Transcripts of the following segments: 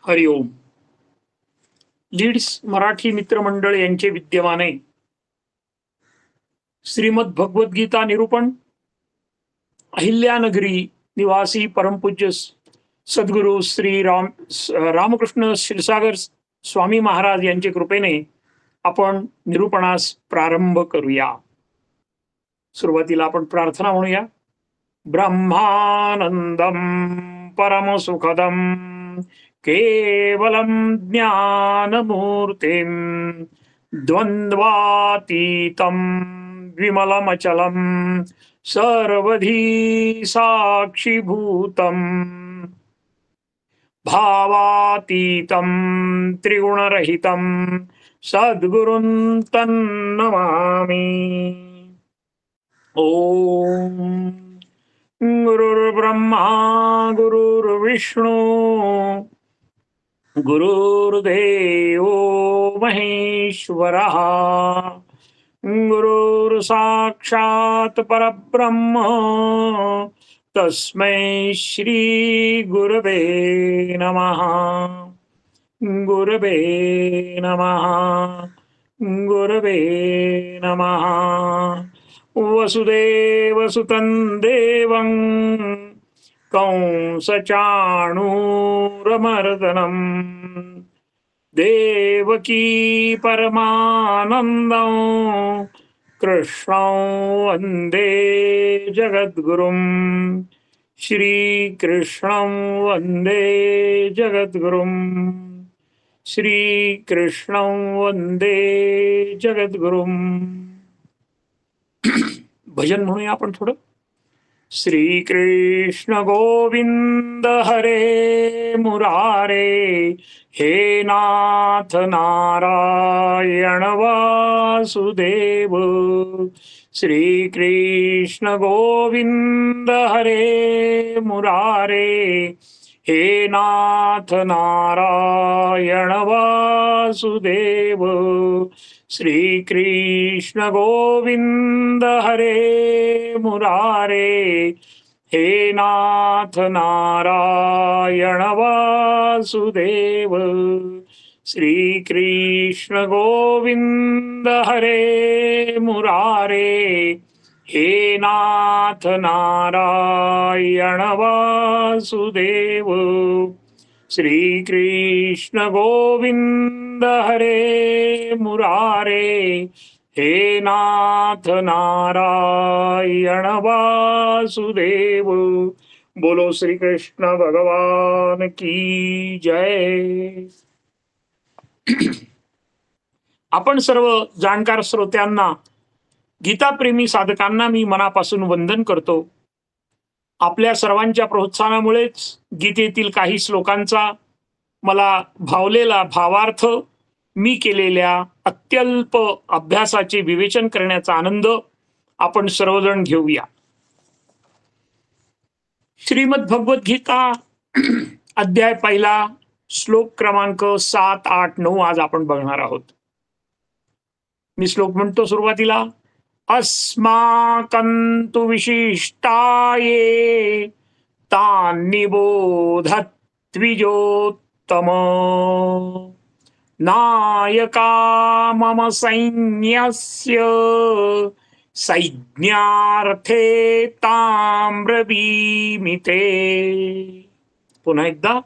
हरिओम. Leads Marathi मित्रमंडळ यांचे विद्यमाने श्रीमद भगवद्गीता निरूपण अहिल्यानगरी निवासी परमपूज्य सद्गुरु श्री रामकृष्ण क्षीरसागर स्वामी महाराज यांच्या कृपेने आपण निरूपणास प्रारंभ करूया. सुरुवातीला आपण प्रार्थना म्हणूया. ब्रह्मानंदम परमसुखदम केवलम ज्ञानमूर्तिं द्वंद्वातीतं विमलमचलं सर्वधी साक्षिभूतं भावातीतं त्रिगुणरहितं सद्गुरुं तन्नमामि. ओम गुरुर्ब्रह्मा गुरुर्विष्णू गुरुर्देव महेश्वरः गुरुर्साक्षात् परब्रह्म तस्मै श्री गुरवे नमः. गुरवे नमः. गुरवे नमः. वसुदेवसुतं देवं कंसचाणूरमर्दनं देवकी परमानन्दं कृष्णं वन्दे जगद्गुरुं. श्रीकृष्णं वन्दे जगद्गुरुं. श्रीकृष्णं वन्दे जगद्गुरुं. भजन म्हणूया आपण थोडं. श्रीकृष्ण गोविंद हरे मुरारे हे नाथ नारायण वासुदेव. श्रीकृष्ण गोविंद हरे मुरारे हे नाथ नारायण वासुदेव. श्रीकृष्ण गोविंद हरे मुरारे हे नाथ नारायण वासुदेव. श्रीकृष्ण गोविंद हरे मुरारे हे नाथ नारायण वासुदेव. श्रीकृष्ण गोविंद हरे मुरारे हे नाथ नारायण वासुदेव. बोलो श्री कृष्ण भगवान की जय. आपण सर्व जाणकार श्रोत्यांना, गीताप्रेमी साधकांना मी मनापासून वंदन करतो. आपल्या सर्वांच्या प्रोत्साहनामुळेच गीतेतील काही श्लोकांचा मला भावलेला भावार्थ मी केलेल्या अत्यल्प अभ्यासाचे विवेचन करण्याचा आनंद आपण सर्वजण घेऊया. श्रीमद भगवद्गीता अध्याय पहिला, श्लोक क्रमांक 7, 8, 9 आज आपण बघणार आहोत. मी श्लोक म्हणतो सुरुवातीला. अस्माकंतु विशिष्टाये तान्निबोधत्विजोत्तम नायका मम सैन्यस्य सैज्ञार्थे ताम्रवीमिते. पुन्हा एकदा.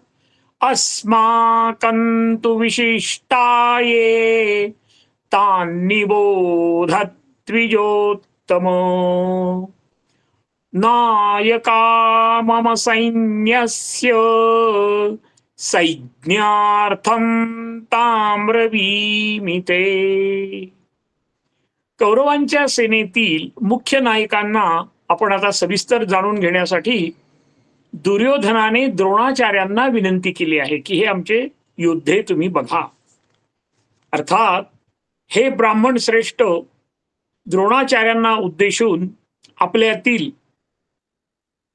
अस्माकंतु विशिष्टाये तान्निबोधत् द्विजोत्तम नायका मम सैन्यस्य सैज्ञार्थं ताम्रवीमिते. कौरवांच्या सेनेतील मुख्य नायकांना आपण आता सविस्तर जाणून घेण्यासाठी दुर्योधनाने द्रोणाचार्यांना विनंती केली आहे की हे आमचे योद्धे तुम्ही बघा. अर्थात हे ब्राह्मण श्रेष्ठ द्रोणाचार्यांना उद्देशून आपल्यातील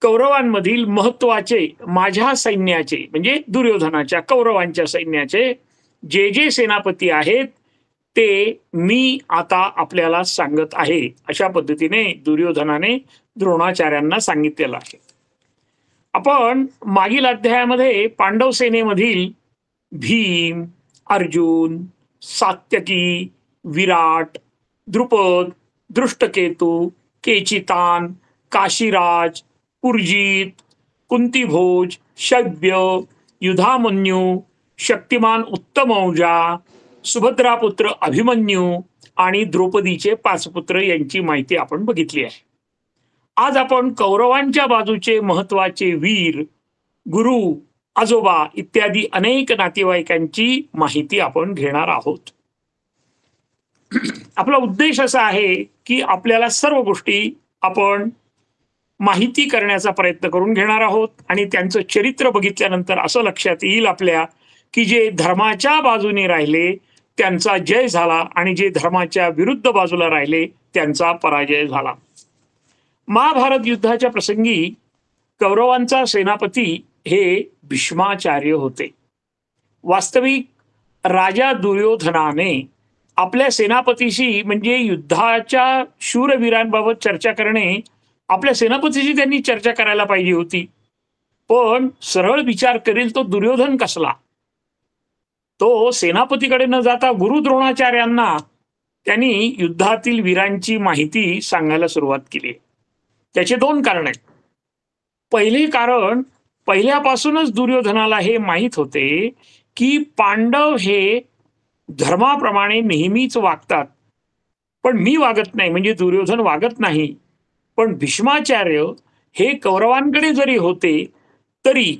कौरवांमधील महत्वाचे माझ्या सैन्याचे म्हणजे दुर्योधनाच्या कौरवांच्या सैन्याचे जे जे सेनापती आहेत ते मी आता आपल्याला सांगत आहे. अशा पद्धतीने दुर्योधनाने द्रोणाचार्यांना सांगितलेलं आहे. आपण मागील अध्यायामध्ये पांडव सेनेमधील भीम, अर्जुन, सात्यकी, विराट, द्रुपद, दृष्टकेतू, केचितान, काशीराज, पुरजीत, कुंतीभोज, शव्य, युधामन्यू, शक्तिमान उत्तमौजा, सुभद्रापुत्र अभिमन्यू आणि द्रौपदीचे 5 पुत्र यांची माहिती आपण बघितली आहे. आज आपण कौरवांच्या बाजूचे महत्वाचे वीर, गुरु, आजोबा इत्यादी अनेक नातेवाईकांची माहिती आपण घेणार आहोत. आपला उद्देश असा आहे की आपल्याला सर्व गोष्टी आपण माहिती करण्याचा प्रयत्न करून घेणार आहोत आणि त्यांचं चरित्र बघितल्यानंतर असं लक्षात येईल आपल्या की जे धर्माच्या बाजूने राहिले त्यांचा जय झाला आणि जे धर्माच्या विरुद्ध बाजूला राहिले त्यांचा पराजय झाला. महाभारत युद्धाच्या प्रसंगी कौरवांचा सेनापती हे भीष्माचार्य होते. वास्तविक राजा दुर्योधनाने आपल्या सेनापतीशी म्हणजे युद्धाच्या शूरवीरांबाबत चर्चा करणे आपल्या सेनापतीशी त्यांनी चर्चा करायला पाहिजे होती. पण सरळ विचार करेल तो दुर्योधन कसला, तो सेनापतीकडे न जाता गुरु द्रोणाचार्यांना त्यांनी युद्धातील वीरांची माहिती सांगायला सुरुवात केली. त्याचे 2 कारण आहेत. पहिले कारण, पहिल्यापासूनच दुर्योधनाला हे माहीत होते की पांडव हे धर्माप्रमाणे नेहमीच वागतात, पण मी वागत नाही, म्हणजे दुर्योधन वागत नाही. पण भीष्माचार्य हे कौरवांकडे जरी होते तरी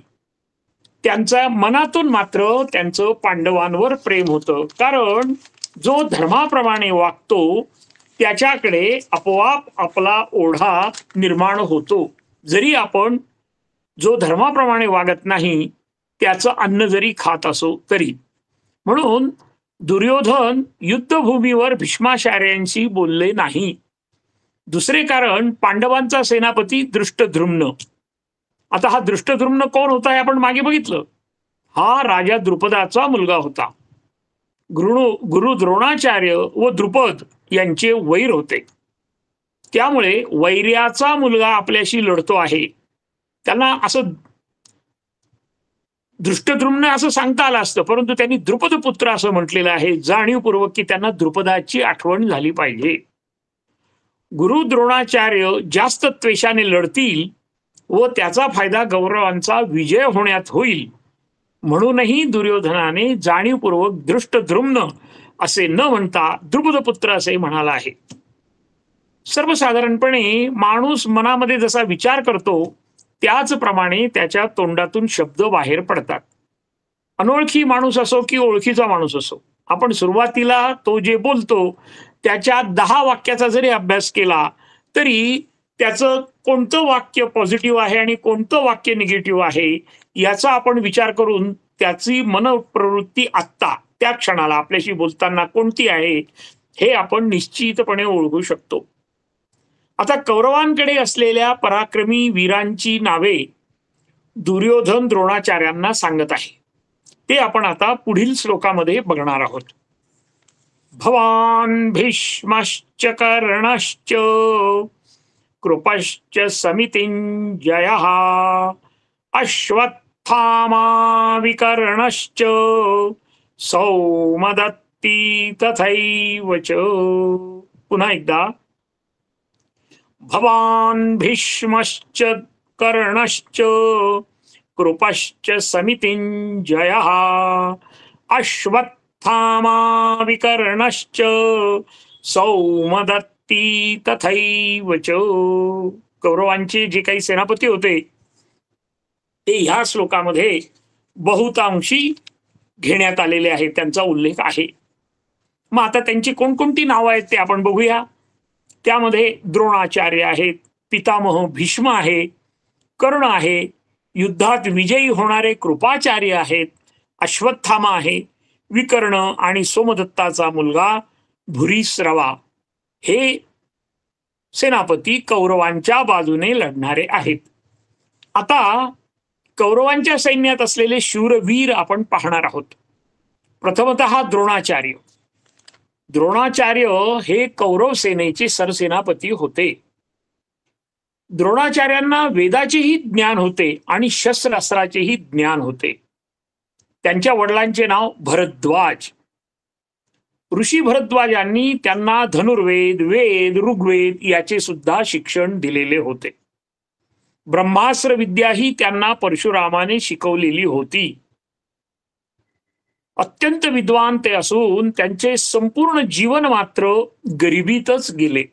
त्यांच्या मनातून मात्र त्यांचं पांडवांवर प्रेम होतं. कारण जो धर्माप्रमाणे वागतो त्याच्याकडे आपोआप आपला ओढा निर्माण होतो. जरी आपण जो धर्माप्रमाणे वागत नाही त्याचं अन्न जरी खात असो तरी. म्हणून दुर्योधन युद्धभूमीवर भीष्माचार्यांशी बोलले नाही. दुसरे कारण, पांडवांचा सेनापती दृष्टद्युम्न. आता हा दृष्टद्युम्न कोण होता हे आपण मागे बघितलं. हा राजा द्रुपदाचा मुलगा होता. गुरु द्रोणाचार्य व द्रुपद यांचे वैर होते. त्यामुळे वैर्याचा मुलगा आपल्याशी लढतो आहे, त्यांना असं दृष्टद्युम्न असं सांगता आलं असतं, परंतु त्यांनी द्रुपद पुत्र असं म्हटलेलं आहे, जाणीवपूर्वक की त्यांना द्रुपदाची आठवण झाली पाहिजे. गुरु द्रोणाचार्य जास्त त्वेषाने लढतील व त्याचा फायदा कौरवांचा विजय होण्यात होईल, म्हणूनही दुर्योधनाने जाणीवपूर्वक दृष्टद्युम्न असे न म्हणता द्रुपदपुत्र असे म्हणाला आहे. सर्वसाधारणपणे माणूस मनामध्ये जसा विचार करतो त्याचप्रमाणे त्याच्या तोंडातून शब्द बाहेर पडतात. अनोळखी माणूस असो की ओळखीचा माणूस असो, आपण सुरुवातीला तो जे बोलतो त्याच्या 10 वाक्याचा जरी अभ्यास केला तरी त्याचं कोणतं वाक्य पॉझिटिव्ह आहे आणि कोणतं वाक्य निगेटिव्ह आहे याचा आपण विचार करून त्याची मनप्रवृत्ती आत्ता त्या क्षणाला आपल्याशी बोलताना कोणती आहे हे आपण निश्चितपणे ओळखू शकतो. आता कौरवांकडे असलेल्या पराक्रमी वीरांची नावे दुर्योधन द्रोणाचार्यांना सांगत आहे. ते आपण आता पुढील श्लोकामध्ये बघणार आहोत. भवान भीष्मश्च कर्णश्च कृपश्च समितिञ्जयः अश्वत्थामा विकर्णश्च सौमदत्ती तथैव च. पुन्हा एकदा. भवान भीष्मश्च कर्णश्च कृपश्च समितिञ्जयः अश्वत्थामा विकर्णश्च सौमदत्ती तथैव च. कौरवांचे जे काही सेनापती होते ते ह्या श्लोकामध्ये बहुतांशी घेण्यात आलेले आहे, त्यांचा उल्लेख आहे. मग आता त्यांची कोणकोणती नावं आहेत ते आपण बघूया. त्यामध्ये द्रोणाचार्य आहेत, पितामह भीष्म आहे, कर्ण आहे, युद्धात विजयी होणारे कृपाचार्य आहेत, अश्वत्थामा आहे, विकर्ण आणि सोमदत्ताचा मुलगा भूरिश्रवा हे सेनापती कौरवांच्या बाजूने लढणारे आहेत. आता कौरवांच्या सैन्यात असलेले शूरवीर आपण पाहणार आहोत. प्रथमतः द्रोणाचार्य. द्रोणाचार्य हे कौरव सेनेचे सरसेनापती होते. द्रोणाचार्यांना वेदाचेही ज्ञान होते आणि शस्त्रास्त्राचेही ज्ञान होते. त्यांच्या वडिलांचे नाव भरद्वाज. ऋषी भरद्वाजांनी त्यांना धनुर्वेद, वेद, ऋग्वेद याचे सुद्धा शिक्षण दिलेले होते. ब्रह्मास्त्र विद्याही त्यांना परशुरामाने शिकवलेली होती. अत्यंत विद्वान ते असून त्यांचे संपूर्ण जीवन मात्र गरिबीतच गेले.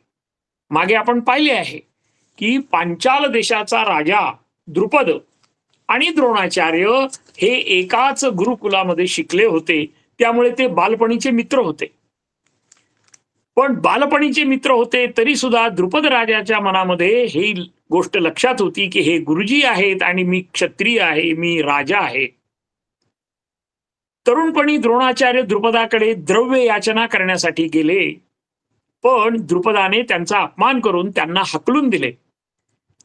मागे आपण पाहिले आहे की पांचाल देशाचा राजा द्रुपद आणि द्रोणाचार्य हे एकाच गुरुकुलामध्ये शिकले होते, त्यामुळे ते बालपणीचे मित्र होते. पण बालपणीचे मित्र होते तरी सुद्धा द्रुपद राजाच्या मनामध्ये ही गोष्ट लक्षात होती की हे गुरुजी आहेत आणि मी क्षत्रिय आहे, मी राजा आहे. तरुणपणी द्रोणाचार्य द्रुपदाकडे द्रव्य याचना करण्यासाठी गेले, पण द्रुपदाने त्यांचा अपमान करून त्यांना हकलून दिले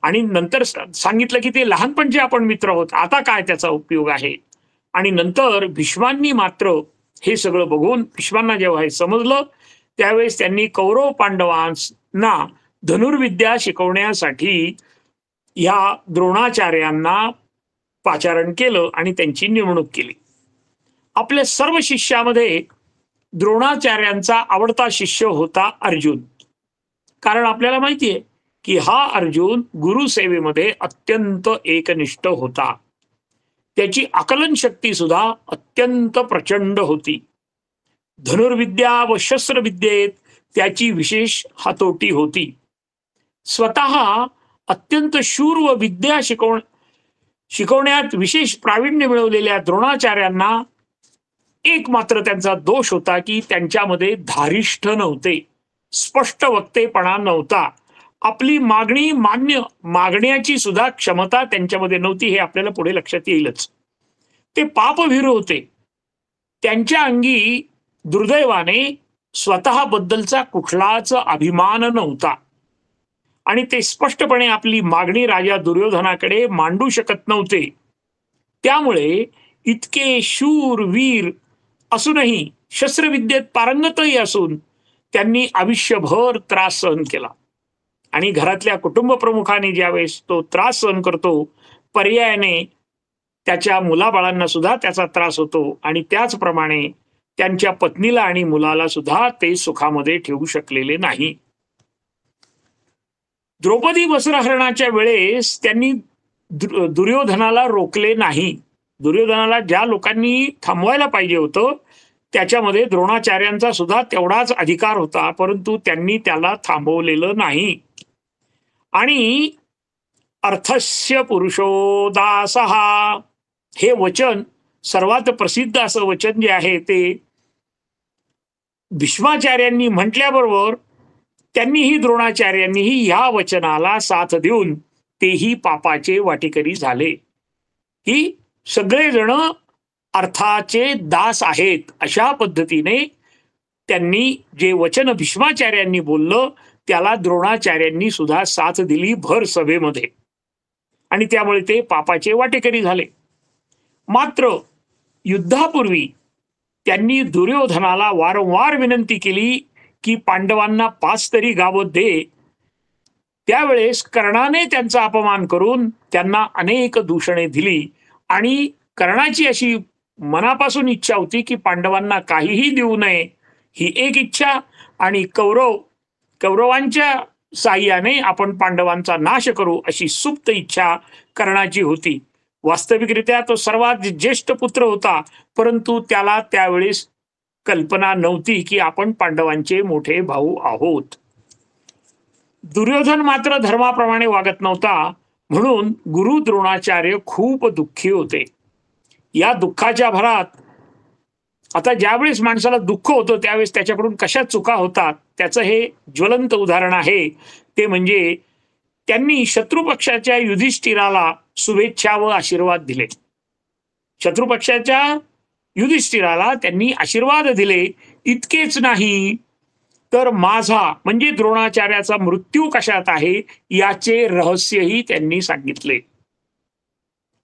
आणि नंतर सांगितलं की ते लहानपणचे आपण मित्र आहोत, आता काय त्याचा उपयोग आहे. आणि नंतर भीष्मांनी मात्र हे सगळं बघून, भीष्मांना जेव्हा हे समजलं त्यावेळेस त्यांनी कौरव पांडवांना धनुर्विद्या शिकवण्यासाठी या द्रोणाचार्यांना पाचारण केलं आणि त्यांची नेमणूक केली. आपल्या सर्व शिष्यामध्ये द्रोणाचार्यांचा आवडता शिष्य होता अर्जुन. कारण आपल्याला माहिती आहे की हा अर्जुन गुरुसेवेमध्ये अत्यंत एकनिष्ठ होता. त्याची आकलन शक्ती सुद्धा अत्यंत प्रचंड होती. धनुर्विद्या व शस्त्रविद्येत त्याची विशेष हातोटी होती. स्वतः अत्यंत शूर व विद्या शिकवण्यात विशेष प्रावीण्य मिळवलेल्या द्रोणाचार्यांना एक मात्र त्यांचा दोष होता की त्यांच्यामध्ये धारिष्ठ नव्हते, स्पष्ट वक्तेपणा नव्हता, आपली मागणी मागण्याची सुद्धा क्षमता त्यांच्यामध्ये नव्हती. हे आपल्याला पुढे लक्षात येईलच. ते पापभीरू होते. त्यांच्या अंगी दुर्दैवाने स्वतःबद्दलचा कुठलाच अभिमान नव्हता आणि ते स्पष्टपणे आपली मागणी राजा दुर्योधनाकडे मांडू शकत नव्हते. त्यामुळे इतके शूर वीर असूनही, शस्त्रविद्येत पारंगतही असून त्यांनी आयुष्यभर त्रास सहन केला. आणि घरातल्या कुटुंब प्रमुखाने ज्यावेळेस तो त्रास सहन करतो, पर्यायाने त्याच्या मुलाबाळांना सुद्धा त्याचा त्रास होतो आणि त्याचप्रमाणे त्यांच्या पत्नीला आणि मुलाला सुद्धा ते सुखामध्ये ठेवू शकलेले नाही. द्रौपदी वस्त्रहरणाच्या वेळेस त्यांनी दुर्योधनाला रोखले नाही. दुर्योधनाला ज्या लोकांनी थांबवायला पाहिजे होतं त्याच्यामध्ये द्रोणाचार्यांचा सुद्धा तेवढाच अधिकार होता, परंतु त्यांनी त्याला थांबवलेलं नाही. आणि अर्थस्य पुरुषो दासः हे वचन सर्वात प्रसिद्ध असं वचन जे आहे ते भीष्माचार्यांनी म्हटल्याबरोबर त्यांनीही द्रोणाचार्यांनीही या वचनाला साथ देऊन तेही पापाचे वाटेकरी झाले की सगळेजण अर्थाचे दास आहेत. अशा पद्धतीने त्यांनी जे वचन भीष्माचार्यांनी बोललं त्याला द्रोणाचार्यांनी सुद्धा साथ दिली भर सभेमध्ये आणि त्यामुळे ते पापाचे वाटेकरी झाले. मात्र युद्धापूर्वी त्यांनी दुर्योधनाला वारंवार विनंती केली की पांडवांना 5 तरी गावं दे. त्यावेळेस कर्णाने त्यांचा अपमान करून त्यांना अनेक दूषणे दिली आणि कर्णाची अशी मनापासून इच्छा होती की पांडवांना काहीही देऊ नये ही एक इच्छा आणि कौरवांच्या साह्याने आपण पांडवांचा नाश करू अशी सुप्त इच्छा कर्णाची होती. वास्तविकरित्या तो सर्वात ज्येष्ठ पुत्र होता, परंतु त्याला त्यावेळेस कल्पना नव्हती की आपण पांडवांचे मोठे भाऊ आहोत. दुर्योधन मात्र धर्माप्रमाणे वागत नव्हता, म्हणून गुरु द्रोणाचार्य खूप दुःखी होते. या दुःखाच्या भरात आता ज्यावेळेस माणसाला दुःख होतं त्यावेळेस त्याच्याकडून कशा चुका होतात त्याचं हे ज्वलंत उदाहरण आहे. ते म्हणजे त्यांनी शत्रुपक्षाच्या युधिष्ठिराला शुभेच्छा व आशीर्वाद दिले. शत्रुपक्षाच्या युधिष्ठिराला त्यांनी आशीर्वाद दिले. इतकेच नाही तर माझा म्हणजे द्रोणाचार्याचा मृत्यू कशात आहे याचे रहस्यही त्यांनी सांगितले.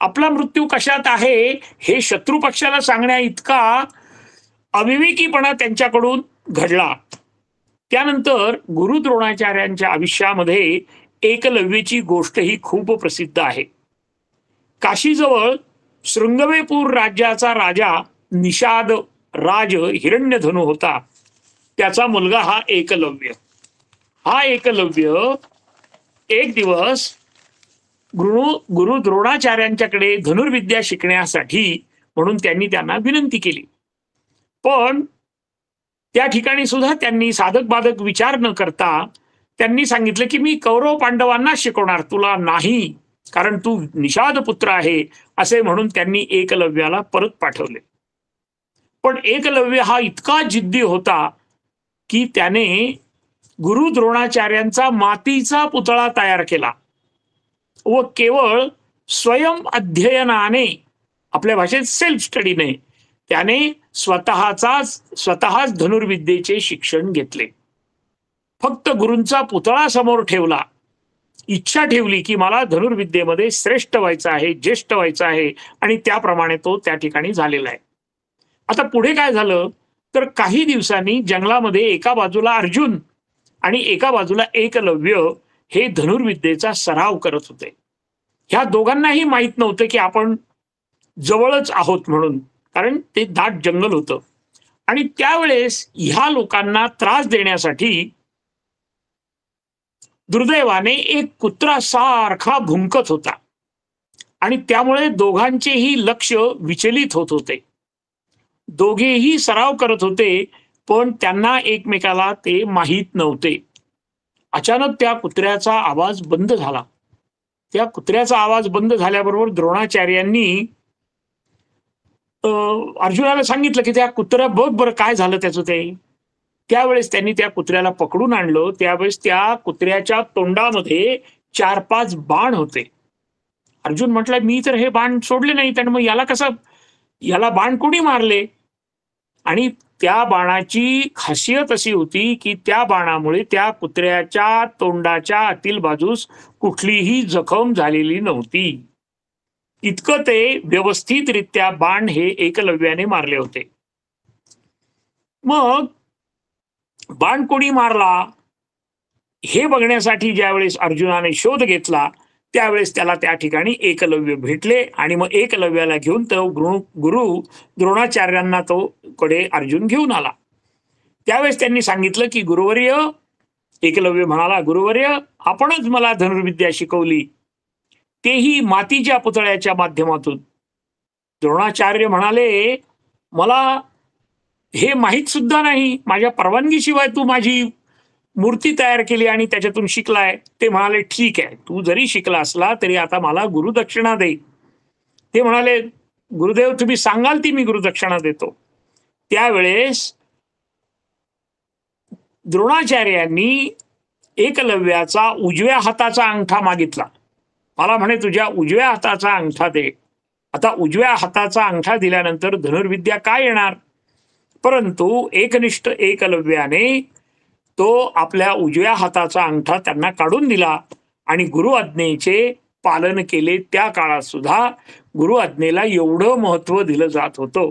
आपला मृत्यू कशात आहे हे शत्रुपक्षाला सांगण्या इतका अविवेकीपणा त्यांच्याकडून घडला. त्यानंतर गुरु द्रोणाचार्यांच्या आयुष्यामध्ये एकलव्याची गोष्ट ही खूप प्रसिद्ध आहे. काशीजवळ शृंगवेपूर राज्याचा राजा निषाद राज हिरण्यधनु होता. त्याचा मुलगा हा एकलव्य. हा एकलव्य एक दिवस गुरु द्रोणाचार्यांच्याकडे धनुर्विद्या शिकण्यासाठी म्हणून त्यांनी त्यांना विनंती केली. पण त्या ठिकाणी सुद्धा त्यांनी साधक बाधक विचार न करता त्यांनी सांगितलं की मी कौरव पांडवांना शिकवणार, तुला नाही, कारण तू निषाद पुत्र आहे, असे म्हणून त्यांनी एकलव्याला परत पाठवले. पण एकलव्य हा इतका जिद्दी होता की त्याने गुरु द्रोणाचार्यांचा मातीचा पुतळा तयार केला व केवळ स्वयं अध्ययनाने, आपल्या भाषेत सेल्फ स्टडीने, त्याने स्वतःच धनुर्विद्येचे शिक्षण घेतले. फक्त गुरूंचा पुतळा समोर ठेवला, इच्छा ठेवली की मला धनुर्विद्येमध्ये श्रेष्ठ व्हायचं आहे, ज्येष्ठ व्हायचं आहे, आणि त्याप्रमाणे तो त्या ठिकाणी झालेला आहे. आता पुढे काय झालं तर काही दिवसांनी जंगलामध्ये एका बाजूला अर्जुन आणि एका बाजूला एकलव्य हे धनुर्विद्येचा सराव करत होते. ह्या दोघांनाही माहित नव्हतं की आपण जवळच आहोत म्हणून, कारण ते दाट जंगल होतं. आणि त्यावेळेस ह्या लोकांना त्रास देण्यासाठी दुर्दैवाने एक कुत्रा सारखा भुंकत होता आणि त्यामुळे दोघांचेही लक्ष विचलित होत होते. दोघेही सराव करत होते पण त्यांना एकमेकाला ते माहीत नव्हते. अचानक त्या कुत्र्याचा आवाज बंद झाला. त्या कुत्र्याचा आवाज बंद झाल्याबरोबर द्रोणाचार्यांनी अर्जुनाला सांगितलं की त्या कुत्र्या बघ बरं काय झालं त्याचं ते. त्यावेळेस त्यांनी त्या कुत्र्याला पकडून आणलं. त्यावेळेस त्या कुत्र्याच्या तोंडामध्ये 4-5 बाण होते. अर्जुन म्हटलं मी तर हे बाण सोडले नाही, तर मग याला बाण कोणी मारले? आणि त्या बाणाची खासियत अशी होती की त्या बाणामुळे त्या कुत्र्याच्या तोंडाच्या आतील बाजूस कुठलीही जखम झालेली नव्हती. इतकं ते व्यवस्थितरित्या बाण हे एकलव्याने मारले होते. मग बाण कोणी मारला हे बघण्यासाठी ज्यावेळेस अर्जुनाने शोध घेतला त्यावेळेस त्याला त्या ठिकाणी एकलव्य भेटले आणि मग एकलव्याला घेऊन तो गुरु द्रोणाचार्यांना तो कडे अर्जुन घेऊन आला. त्यावेळेस त्यांनी सांगितलं की गुरुवर्य, एकलव्य म्हणाला, गुरुवर्य आपणच मला धनुर्विद्या शिकवली, तेही मातीच्या पुतळ्याच्या माध्यमातून. द्रोणाचार्य म्हणाले मला हे माहीत सुद्धा नाही, माझ्या परवानगीशिवाय तू माझी मूर्ती तयार केली आणि त्याच्यातून शिकलाय. ते म्हणाले ठीक आहे, तू जरी शिकला असला तरी आता मला गुरुदक्षिणा दे. ते म्हणाले गुरुदेव तुम्ही सांगाल ती मी गुरुदक्षिणा देतो. त्यावेळेस द्रोणाचार्यांनी एकलव्याचा उजव्या हाताचा अंगठा मागितला. मला म्हणे तुझ्या उजव्या हाताचा अंगठा दे. आता उजव्या हाताचा अंगठा दिल्यानंतर धनुर्विद्या काय येणार? परंतु एकनिष्ठ एकलव्याने तो आपल्या उजव्या हाताचा अंगठा त्यांना काढून दिला आणि गुरु आज्ञेचे पालन केले. त्या काळात सुद्धा गुरु आज्ञेला एवढं महत्व दिलं जात होतं.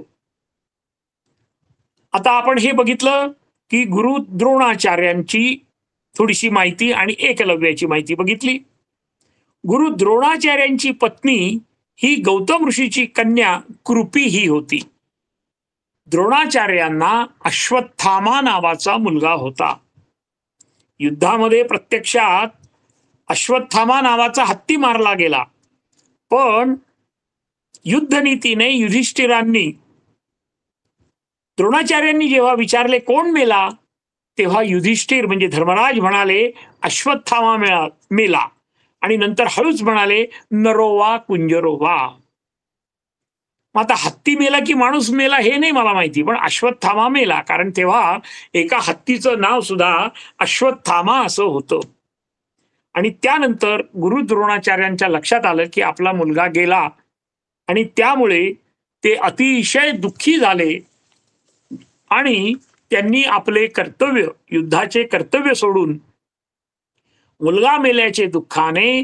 आता आपण हे बघितलं की गुरु द्रोणाचार्यांची थोडीशी माहिती आणि एकलव्याची माहिती बघितली. गुरु द्रोणाचार्यांची पत्नी ही गौतम ऋषीची कन्या कृपी ही होती. द्रोणाचार्यांना अश्वत्थामा नावाचा मुलगा होता. युद्धामध्ये प्रत्यक्षात अश्वत्थामा नावाचा हत्ती मारला गेला, पण युद्धनीतीने युधिष्ठिरांनी द्रोणाचार्यांनी जेव्हा विचारले कोण मेला, तेव्हा युधिष्ठिर म्हणजे धर्मराज म्हणाले अश्वत्थामा मेला आणि नंतर हळूच म्हणाले नरोवा कुंजरोवा. आता हत्ती मेला की माणूस मेला हे नाही मला माहिती, पण अश्वत्थामा मेला, कारण तेव्हा एका हत्तीचं नाव सुद्धा अश्वत्थामा असं होतं. आणि त्यानंतर गुरु द्रोणाचार्यांच्या लक्षात आलं की आपला मुलगा गेला आणि त्यामुळे ते अतिशय दुःखी झाले आणि त्यांनी आपले कर्तव्य, युद्धाचे कर्तव्य सोडून मुलगा मेल्याचे दुःखाने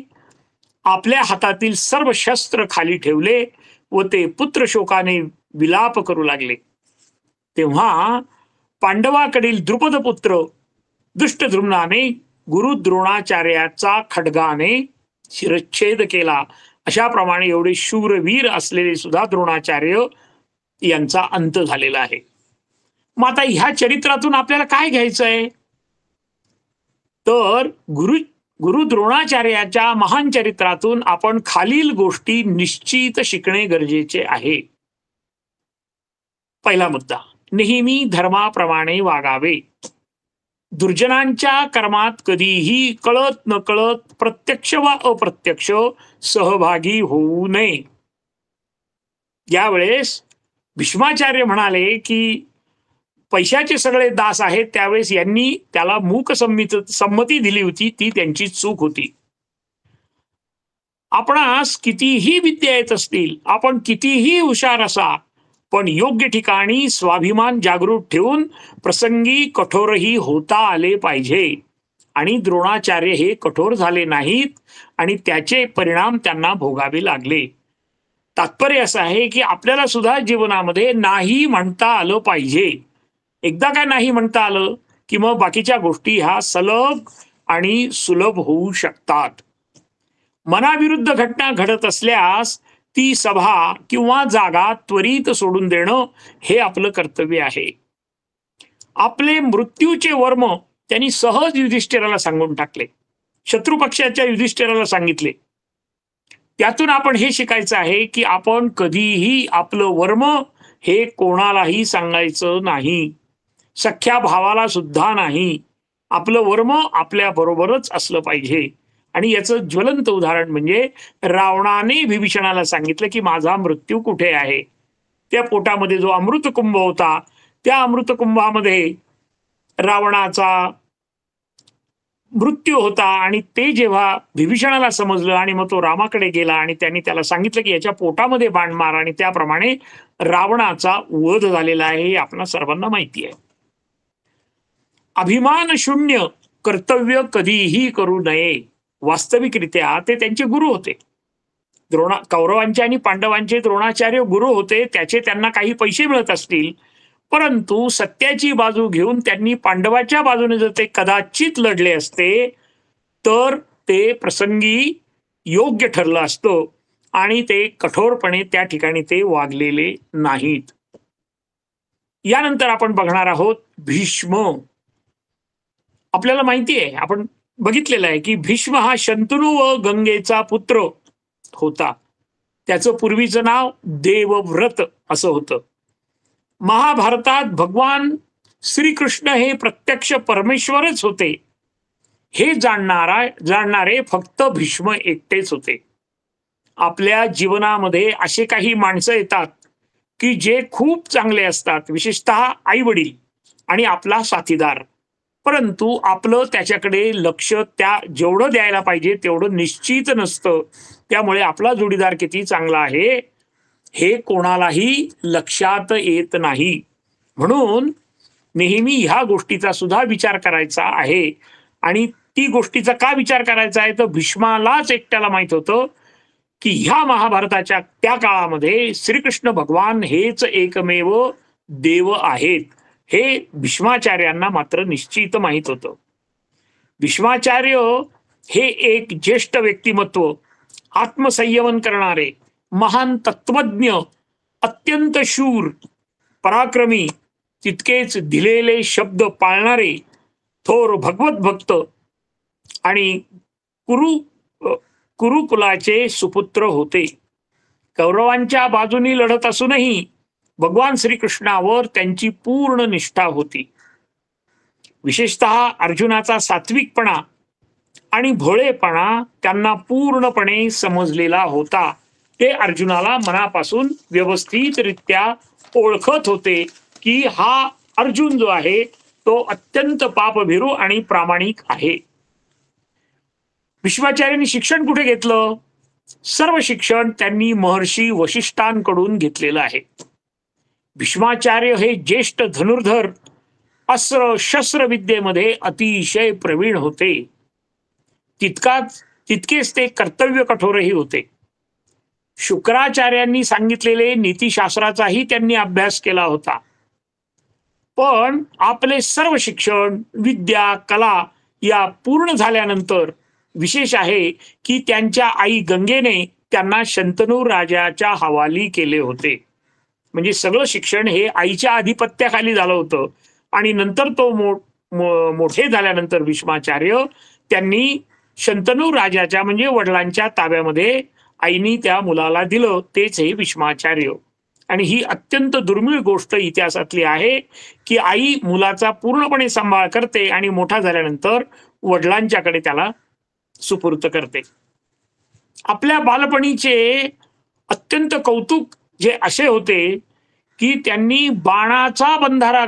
आपल्या हातातील सर्व शस्त्र खाली ठेवले व ते पुत्र शोकाने विलाप करू लागले. तेव्हा पांडवाकडील द्रुपद पुत्र दुष्टद्रुम्नाने गुरु द्रोणाचार्याचा खड्गाने शिरच्छेद केला अशाप्रमाणे एवढे शूरवीर असलेले सुद्धा द्रोणाचार्य यांचा अंत झालेला आहे. मग आता ह्या चरित्रातून आपल्याला काय घ्यायचं आहे? तर गुरु द्रोणाचार्याच्या महान चरित्रातून आपण खालील गोष्टी निश्चित शिकणे गरजेचे आहे. पहिला मुद्दा, नेहमी धर्माप्रमाणे वागावे. दुर्जनांच्या कर्मात कधीही कळत नकळत प्रत्यक्ष वा अप्रत्यक्ष सहभागी होऊ नये. यावेळेस भीष्माचार्य म्हणाले की पैशाचे सगळे दास आहेत, त्यावेळेस यांनी त्याला मूक संमती दिली होती, ती त्यांची चूक होती. आपणास कितीही विद्या येत असतील, आपण कितीही हुशार असा, पण योग्य ठिकाणी स्वाभिमान जागृत ठेवून प्रसंगी कठोरही होता आले पाहिजे. आणि द्रोणाचार्य हे कठोर झाले नाहीत आणि त्याचे परिणाम त्यांना भोगावे लागले. तात्पर्य असं आहे की आपल्याला सुद्धा जीवनामध्ये नाही म्हणता आलं पाहिजे. एकदा काय नाही म्हणता आलं की मग बाकीच्या गोष्टी ह्या सलग आणि सुलभ होऊ शकतात. मनाविरुद्ध घटना घडत असल्यास ती सभा किंवा जागा त्वरित सोडून देणं हे आपलं कर्तव्य आहे. आपले मृत्यूचे वर्म त्यांनी सहज युधिष्ठिराला सांगून टाकले. शत्रुपक्षाच्या युधिष्ठिराला सांगितले. त्यातून आपण हे शिकायचं आहे की आपण कधीही आपलं वर्म हे कोणालाही सांगायचं नाही, सख्या भावाला सुद्धा नाही. आपलं वर्म आपल्या बरोबरच असलं पाहिजे. आणि याचं ज्वलंत उदाहरण म्हणजे रावणाने विभीषणाला सांगितलं की माझा मृत्यू कुठे आहे. त्या पोटामध्ये जो अमृतकुंभ होता, त्या अमृतकुंभामध्ये रावणाचा मृत्यू होता. आणि ते जेव्हा विभीषणाला समजलं आणि मग तो रामाकडे गेला आणि त्यांनी त्याला सांगितलं की याच्या पोटामध्ये बाण मार, आणि त्याप्रमाणे रावणाचा वध झालेला आहे, हे आपल्या सर्वांना माहिती आहे. अभिमान शून्य कर्तव्य कधीही करू नये. वास्तविकरित्या ते त्यांचे गुरु होते. कौरवांचे आणि पांडवांचे द्रोणाचार्य गुरु होते. त्याचे त्यांना काही पैसे मिळत असतील, परंतु सत्याची बाजू घेऊन त्यांनी पांडवाच्या बाजूने जर ते कदाचित लढले असते तर ते प्रसंगी योग्य ठरलं असतं आणि ते कठोरपणे त्या ठिकाणी ते वागलेले नाहीत. यानंतर आपण बघणार आहोत भीष्म. आपल्याला माहिती आहे, आपण बघितलेलं आहे की भीष्म हा शंतनू व गंगेचा पुत्र होता. त्याचं पूर्वीचं नाव देवव्रत असं होतं. महाभारतात भगवान श्रीकृष्ण हे प्रत्यक्ष परमेश्वरच होते हे जाणणारे फक्त भीष्म एकटेच होते. आपल्या जीवनामध्ये असे काही माणसं येतात की जे खूप चांगले असतात, विशेषतः आई वडील आणि आपला साथीदार, परंतु आपलं त्याच्याकडे लक्ष त्या जेवढं द्यायला पाहिजे तेवढं निश्चित नसतं. त्यामुळे आपला जोडीदार किती चांगला आहे हे कोणालाही लक्षात येत नाही. म्हणून नेहमी ह्या गोष्टीचा सुद्धा विचार करायचा आहे. आणि ती गोष्टीचा का विचार करायचा आहे तर भीष्मालाच एकट्याला माहित होतं की ह्या महाभारताच्या त्या काळामध्ये श्रीकृष्ण भगवान हेच एकमेव देव आहेत, हे भीष्माचार्यांना मात्र निश्चित माहित होतं. भीष्माचार्य हे एक ज्येष्ठ व्यक्तिमत्व, आत्मसंयमन करणारे महान तत्वज्ञ, अत्यंत शूर, पराक्रमी, तितकेच दिलेले शब्द पाळणारे थोर भगवत भक्त आणि कुरुकुलाचे सुपुत्र होते. कौरवांच्या बाजूनी लढत असूनही भगवान श्रीकृष्णावर त्यांची पूर्ण निष्ठा होती. विशेषतः अर्जुनाचा सात्विकपणा आणि भोळेपणा त्यांना पूर्णपणे समजलेला होता. ते अर्जुनाला मनापासून व्यवस्थितरित्या ओळखत होते की हा अर्जुन जो आहे तो अत्यंत पापभीरू आणि प्रामाणिक आहे. भीष्माचार्यांनी शिक्षण कुठे घेतलं? सर्व शिक्षण त्यांनी महर्षी वशिष्ठांकडून घेतलेलं आहे. भीष्माचार्य हे ज्येष्ठ धनुर्धर, अस्त्र शस्त्र विद्येमध्ये अतिशय प्रवीण होते. तितकेच ते कर्तव्य कठोरही होते. शुक्राचार्यांनी सांगितलेले नीतिशास्त्राचाही त्यांनी अभ्यास केला होता. पण आपले सर्व शिक्षण, विद्या, कला या पूर्ण झाल्यानंतर विशेष आहे की त्यांच्या आई गंगेने त्यांना शंतनू राजाच्या हवाली केले होते. म्हणजे सगळं शिक्षण हे आईच्या आधिपत्याखाली झालं होतं आणि नंतर तो मोठे झाल्यानंतर भीष्माचार्य त्यांनी शंतनू राजाच्या म्हणजे वडिलांच्या ताब्यामध्ये आईनी त्या मुलाला दिलं, तेच हे भीष्माचार्य. आणि ही अत्यंत दुर्मिळ गोष्ट इतिहासातली आहे की आई मुलाचा पूर्णपणे सांभाळ करते आणि मोठा झाल्यानंतर वडिलांच्याकडे त्याला सुपूर्त करते. आपल्या बालपणीचे अत्यंत कौतुक जे असे होते की त्यांनी बाणाचा बंधारा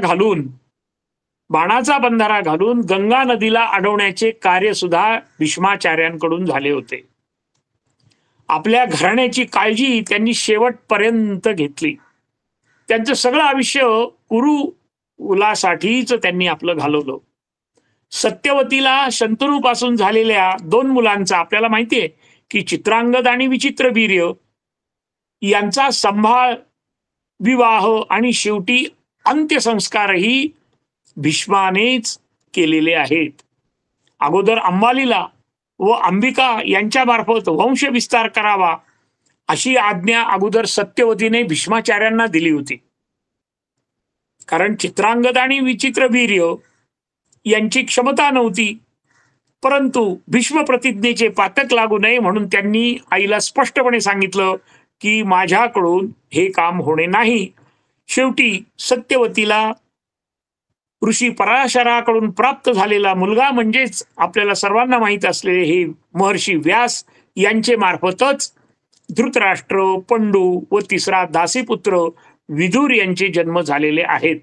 घालून गंगा नदीला अडवण्याचे कार्य सुद्धा भीष्माचार्यांकडून झाले होते. आपल्या घराण्याची काळजी त्यांनी शेवटपर्यंत घेतली. त्यांचं सगळं आयुष्य कुरुकुलासाठीच त्यांनी आपलं घालवलं. सत्यवतीला शंतनूपासून झालेल्या 2 मुलांचा आपल्याला माहितीये की चित्रांगद आणि विचित्रवीर्य यांचा संभाळ, विवाह आणि शेवटी अंत्यसंस्कारही भीष्मानेच केलेले आहेत. अगोदर अंबालीला व अंबिका यांच्या मार्फत वंश विस्तार करावा अशी आज्ञा अगोदर सत्यवतीने भीष्माचार्यांना दिली होती. कारण चित्रांगद आणि विचित्रवीर्य यांची क्षमता नव्हती, परंतु भीष्म प्रतिज्ञेचे पातक लागू नये म्हणून त्यांनी आईला स्पष्टपणे सांगितलं की माझ्याकडून हे काम होणे नाही. शेवटी सत्यवतीला ऋषी पराशराकडून प्राप्त झालेला मुलगा म्हणजेच आपल्याला सर्वांना माहित असलेले हे महर्षी व्यास यांचे मार्फतच धृतराष्ट्र, पंडू व तिसरा दासीपुत्र विदुर यांचे जन्म झालेले आहेत.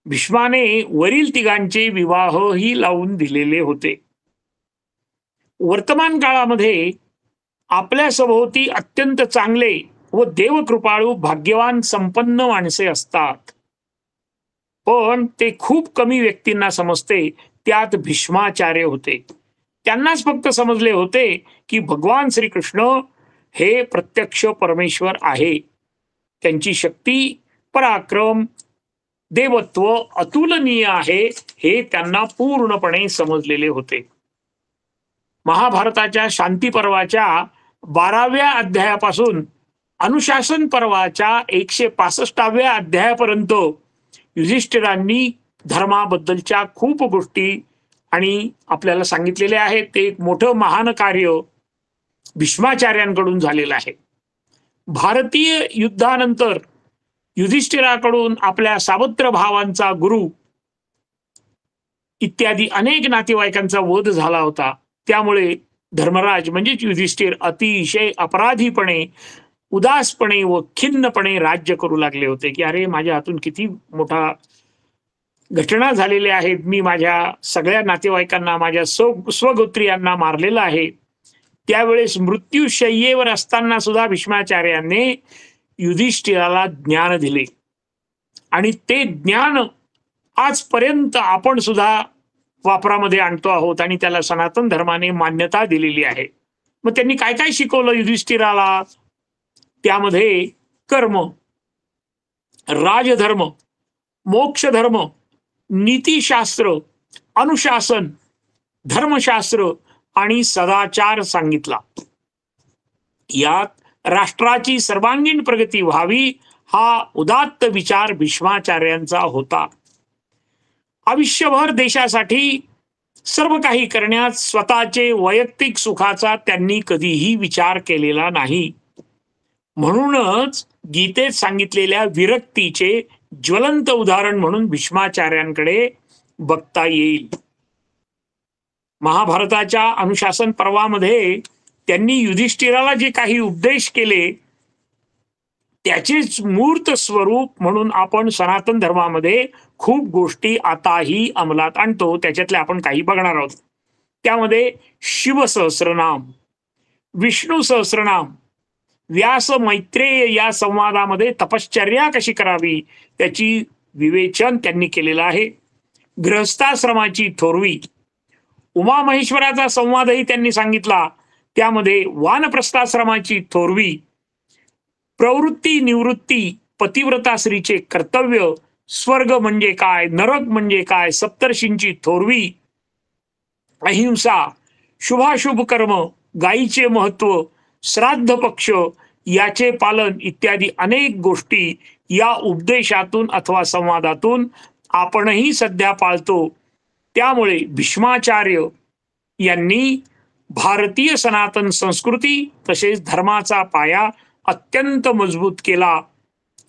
भीष्माने वरील तिघांचे विवाहही लावून दिलेले होते. वर्तमान काळामध्ये आपल्या सभोवती अत्यंत चांगले व देवकृपाळू भाग्यवान संपन्न माणसे असतात, पण ते खूप कमी व्यक्तींना समजते. त्यात भीष्माचार्य होते. त्यांनाच फक्त समजले होते की भगवान श्रीकृष्ण हे प्रत्यक्ष परमेश्वर आहे. त्यांची शक्ती, पराक्रम, देवत्व अतुलनीय आहे हे त्यांना पूर्णपणे समजलेले होते. महाभारताच्या शांती पर्वाच्या 12व्या अध्यायापासून अनुशासन पर्वाच्या 165व्या अध्यायापर्यंत युधिष्ठिरांनी धर्माबद्दलच्या खूप गोष्टी आणि आपल्याला सांगितलेले आहेत. ते एक मोठं महान कार्य भीष्माचार्यांकडून झालेलं आहे. भारतीय युद्धानंतर युधिष्ठिराकडून आपल्या सावत्र भावांचा गुरु इत्यादी अनेक नातेवाईकांचा वध झाला होता. त्यामुळे धर्मराज म्हणजेच युधिष्ठिर अतिशय अपराधीपणे, उदासपणे व खिन्नपणे राज्य करू लागले होते की अरे माझ्या हातून किती मोठा घटना झालेल्या आहेत. मी माझ्या सगळ्या नातेवाईकांना, माझ्या स्वगोत्रीयांना मारलेलं आहे. त्यावेळेस मृत्यूशय्येवर असताना सुद्धा भीष्माचार्यांनी युधिष्ठिराला ज्ञान दिले आणि ते ज्ञान आजपर्यंत आपण सुद्धा वापरामध्ये आणतो आहोत आणि त्याला सनातन धर्माने मान्यता दिलेली आहे. मग त्यांनी काय काय शिकवलं युधिष्ठिराला? त्यामध्ये कर्म, राजधर्म, मोक्षधर्म, नीतिशास्त्र, अनुशासन, धर्मशास्त्र आणि सदाचार सांगितला. यात राष्ट्राची सर्वांगीण प्रगती व्हावी हा उदात्त विचार भीष्माचार्यांचा होता. आयुष्यभर देशासाठी सर्व काही करण्यात स्वतःचे वैयक्तिक सुखाचा त्यांनी कधीही विचार केलेला नाही. म्हणूनच गीतेत सांगितलेल्या विरक्तीचे ज्वलंत उदाहरण म्हणून भीष्माचार्यांकडे बघता येईल. महाभारताच्या अनुशासन पर्वामध्ये त्यांनी युधिष्ठिराला जे काही उपदेश केले त्याचेच मूर्त स्वरूप म्हणून आपण सनातन धर्मामध्ये खूप गोष्टी आताही अंमलात आणतो. त्याच्यातले आपण काही बघणार आहोत. त्यामध्ये शिव सहस्रनाम, विष्णू सहस्रनाम, व्यास मैत्रेय या संवादामध्ये तपश्चर्या कशी करावी त्याची विवेचन त्यांनी केलेलं आहे. गृहस्थाश्रमाची थोरवी, उमामहेश्वराचा संवादही त्यांनी सांगितला. त्यामध्ये वानप्रस्थाश्रमाची थोरवी, प्रवृत्ती निवृत्ती, पतिव्रता स्त्रीचे कर्तव्य, स्वर्ग म्हणजे काय, नरक म्हणजे काय, सप्तर्षींची थोरवी, अहिंसा, शुभाशुभ कर्म, गायीचे महत्व, श्राद्ध पक्ष याचे पालन इत्यादी अनेक गोष्टी या उपदेशातून अथवा संवादातून आपणही सध्या पाळतो. त्यामुळे भीष्माचार्य यांनी भारतीय सनातन संस्कृती तसेच धर्माचा पाया अत्यंत मजबूत केला,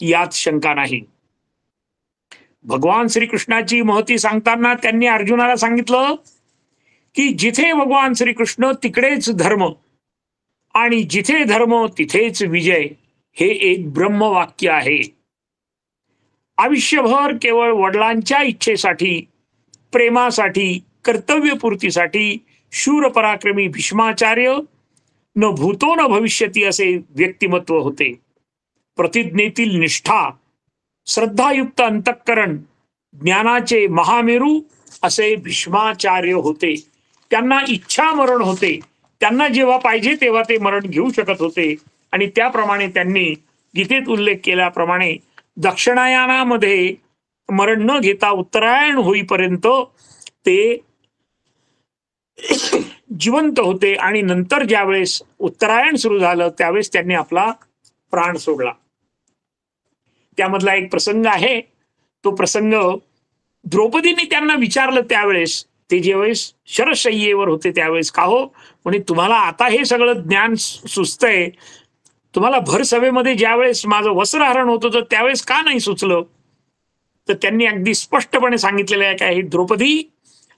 यात शंका नाही. भगवान श्रीकृष्णाची महती सांगताना त्यांनी अर्जुनाला सांगितलं की जिथे भगवान श्रीकृष्ण तिकडेच धर्म आणि जिथे धर्म तिथेच विजय, हे एक ब्रह्मवाक्य आहे. आयुष्यभर केवळ वडिलांच्या इच्छेसाठी, प्रेमासाठी, कर्तव्यपूर्तीसाठी शूर पराक्रमी भीष्माचार्य न भूतो न भविष्यती असे व्यक्तिमत्व होते. प्रतिज्ञेतील निष्ठा, श्रद्धायुक्त अंतःकरण, ज्ञानाचे महामेरू असे भीष्माचार्य होते. त्यांना इच्छा मरण होते. त्यांना जेव्हा पाहिजे तेव्हा ते मरण घेऊ शकत होते आणि त्याप्रमाणे त्यांनी गीतेत उल्लेख केल्याप्रमाणे दक्षिणायनामध्ये मरण न घेता उत्तरायण होईपर्यंत ते जिवंत होते आणि नंतर ज्यावेळेस उत्तरायण सुरू झालं त्यावेळेस त्यांनी आपला प्राण सोडला. त्यामधला एक प्रसंग आहे. तो प्रसंग द्रौपदीने त्यांना विचारलं त्यावेळेस, ते ज्यावेळेस शरशय्येवर होते त्यावेळेस, का हो म्हणे तुम्हाला आता हे सगळं ज्ञान सुचतंय, तुम्हाला भर सभेमध्ये ज्यावेळेस माझं वस्त्रहरण होत होतं त्यावेळेस का नाही सुचलं? तर त्यांनी अगदी स्पष्टपणे सांगितलेलं आहे काय, द्रौपदी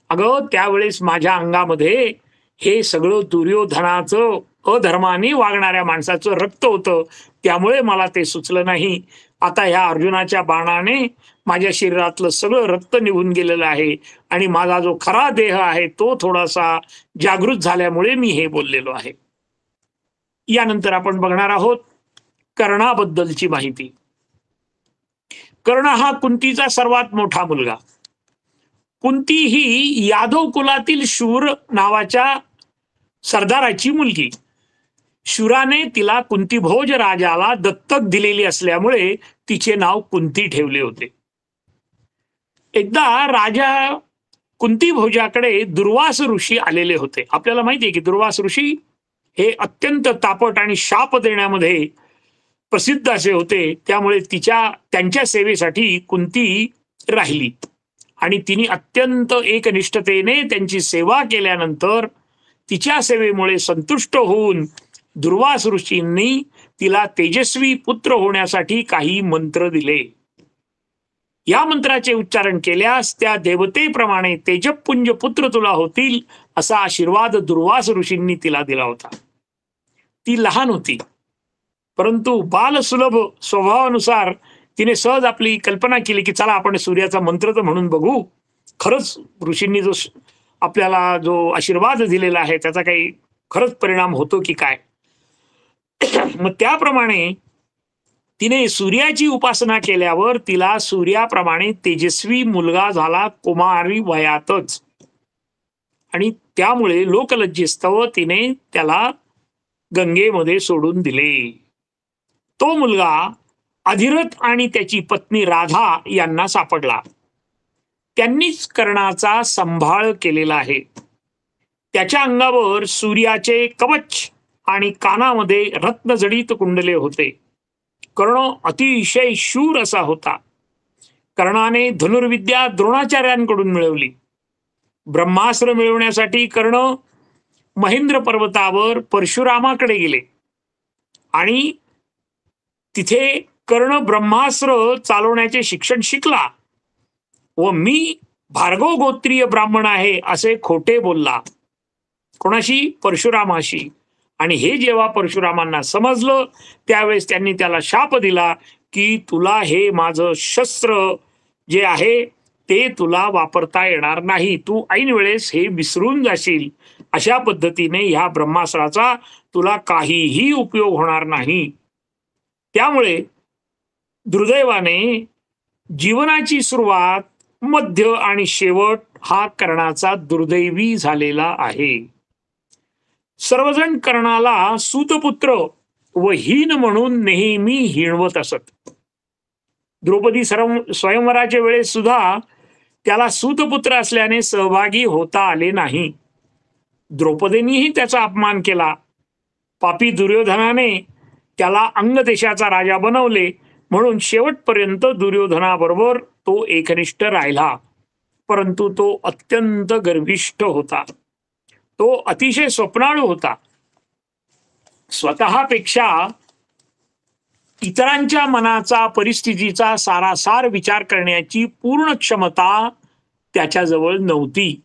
अगं त्यावेळेस माझ्या अंगामध्ये हे सगळं दुर्योधनाचं, अधर्माने वागणाऱ्या माणसाचं रक्त होतं, त्यामुळे मला ते सुचलं नाही. आता ह्या अर्जुनाच्या बाणाने माझ्या शरीरातलं सगळं रक्त निघून गेलेलं आहे आणि माझा जो खरा देह आहे तो थोडासा जागृत झाल्यामुळे मी हे बोललेलो आहे. यानंतर आपण बघणार आहोत कर्णाबद्दलची माहिती. कर्ण हा कुंतीचा सर्वात मोठा मुलगा. कुंती ही यादव कुलातील शूर नावाच्या सरदाराची मुलगी. शूराने तिला कुंतीभोज राजाला दत्तक दिलेली असल्यामुळे तिचे नाव कुंती ठेवले होते. एकदा राजा कुंतीभोजाकडे दुर्वास ऋषी आलेले होते. आपल्याला माहिती आहे की दुर्वास ऋषी हे अत्यंत तापट आणि शाप देण्यामध्ये प्रसिद्ध असे होते. त्यामुळे त्यांच्या सेवेसाठी कुंती राहिली आणि तिने अत्यंत एकनिष्ठतेने त्यांची सेवा केल्यानंतर तिच्या सेवेमुळे संतुष्ट होऊन दुर्वास ऋषींनी तिला तेजस्वी पुत्र होण्यासाठी काही मंत्र दिले. या मंत्राचे उच्चारण केल्यास त्या देवतेप्रमाणे तेजपुंज पुत्र तुला होतील असा आशीर्वाद दुर्वास ऋषींनी तिला दिला होता. ती लहान होती, परंतु बालसुलभ स्वभावानुसार तिने सहज आपली कल्पना केली की चला आपण सूर्याचा मंत्र तर म्हणून बघू, खरंच ऋषींनी जो आपल्याला जो आशीर्वाद दिलेला आहे त्याचा काही खरंच परिणाम होतो की काय. मग त्याप्रमाणे तिने सूर्याची उपासना केल्यावर तिला सूर्याप्रमाणे तेजस्वी मुलगा झाला कुमारी वयातच आणि त्यामुळे लोकलज्जेस्तव तिने त्याला गंगेमध्ये सोडून दिले. तो मुलगा अधिरथ आणि त्याची पत्नी राधा यांना सापडला. त्यांनीच कर्णाचा सांभाळ केलेला आहे. त्याच्या अंगावर सूर्याचे कवच आणि कानामध्ये रत्नजडित कुंडले होते. कर्ण अतिशय शूर असा होता. कर्णाने धनुर्विद्या द्रोणाचार्यांकडून मिळवली. ब्रह्मास्त्र मिळवण्यासाठी कर्ण महेंद्र पर्वतावर परशुरामाकडे गेले आणि तिथे कर्ण ब्रह्मास्त्र चालवण्याचे शिक्षण शिकला व मी भार्गव गोत्रीय ब्राह्मण आहे असे खोटे बोलला. कोणाशी? परशुरामाशी. आणि हे जेव्हा परशुरामांना समजलं त्यावेळेस त्यांनी त्याला शाप दिला की तुला हे माझं शस्त्र जे आहे ते तुला वापरता येणार नाही, तू ऐन वेळेस हे विसरून जाशील. अशा पद्धतीने ह्या ब्रह्मास्त्राचा तुला काहीही उपयोग होणार नाही. त्यामुळे दुर्दैवाने जीवनाची सुरुवात, मध्य आणि शेवट हा कर्णाचा दुर्दैवी झालेला आहे. सर्वजण कर्णाला सूतपुत्र व हीन म्हणून नेहमी हिणवत असत. द्रौपदी स्वयंवराच्या वेळेस सुद्धा त्याला सूतपुत्र असल्याने सहभागी होता आले नाही. द्रौपदींनीही त्याचा अपमान केला, पापी दुर्योधनाने त्याला अंग देशाचा राजा बनवले, म्हणून शेवटपर्यंत दुर्योधनाबरोबर तो एकनिष्ठ राहिला. परंतु तो अत्यंत गर्विष्ठ होता. तो अतिशय स्वप्नाळू होता. स्वतःपेक्षा इतरांच्या मनाचा, परिस्थितीचा सारासार विचार करण्याची पूर्ण क्षमता त्याच्याजवळ नव्हती.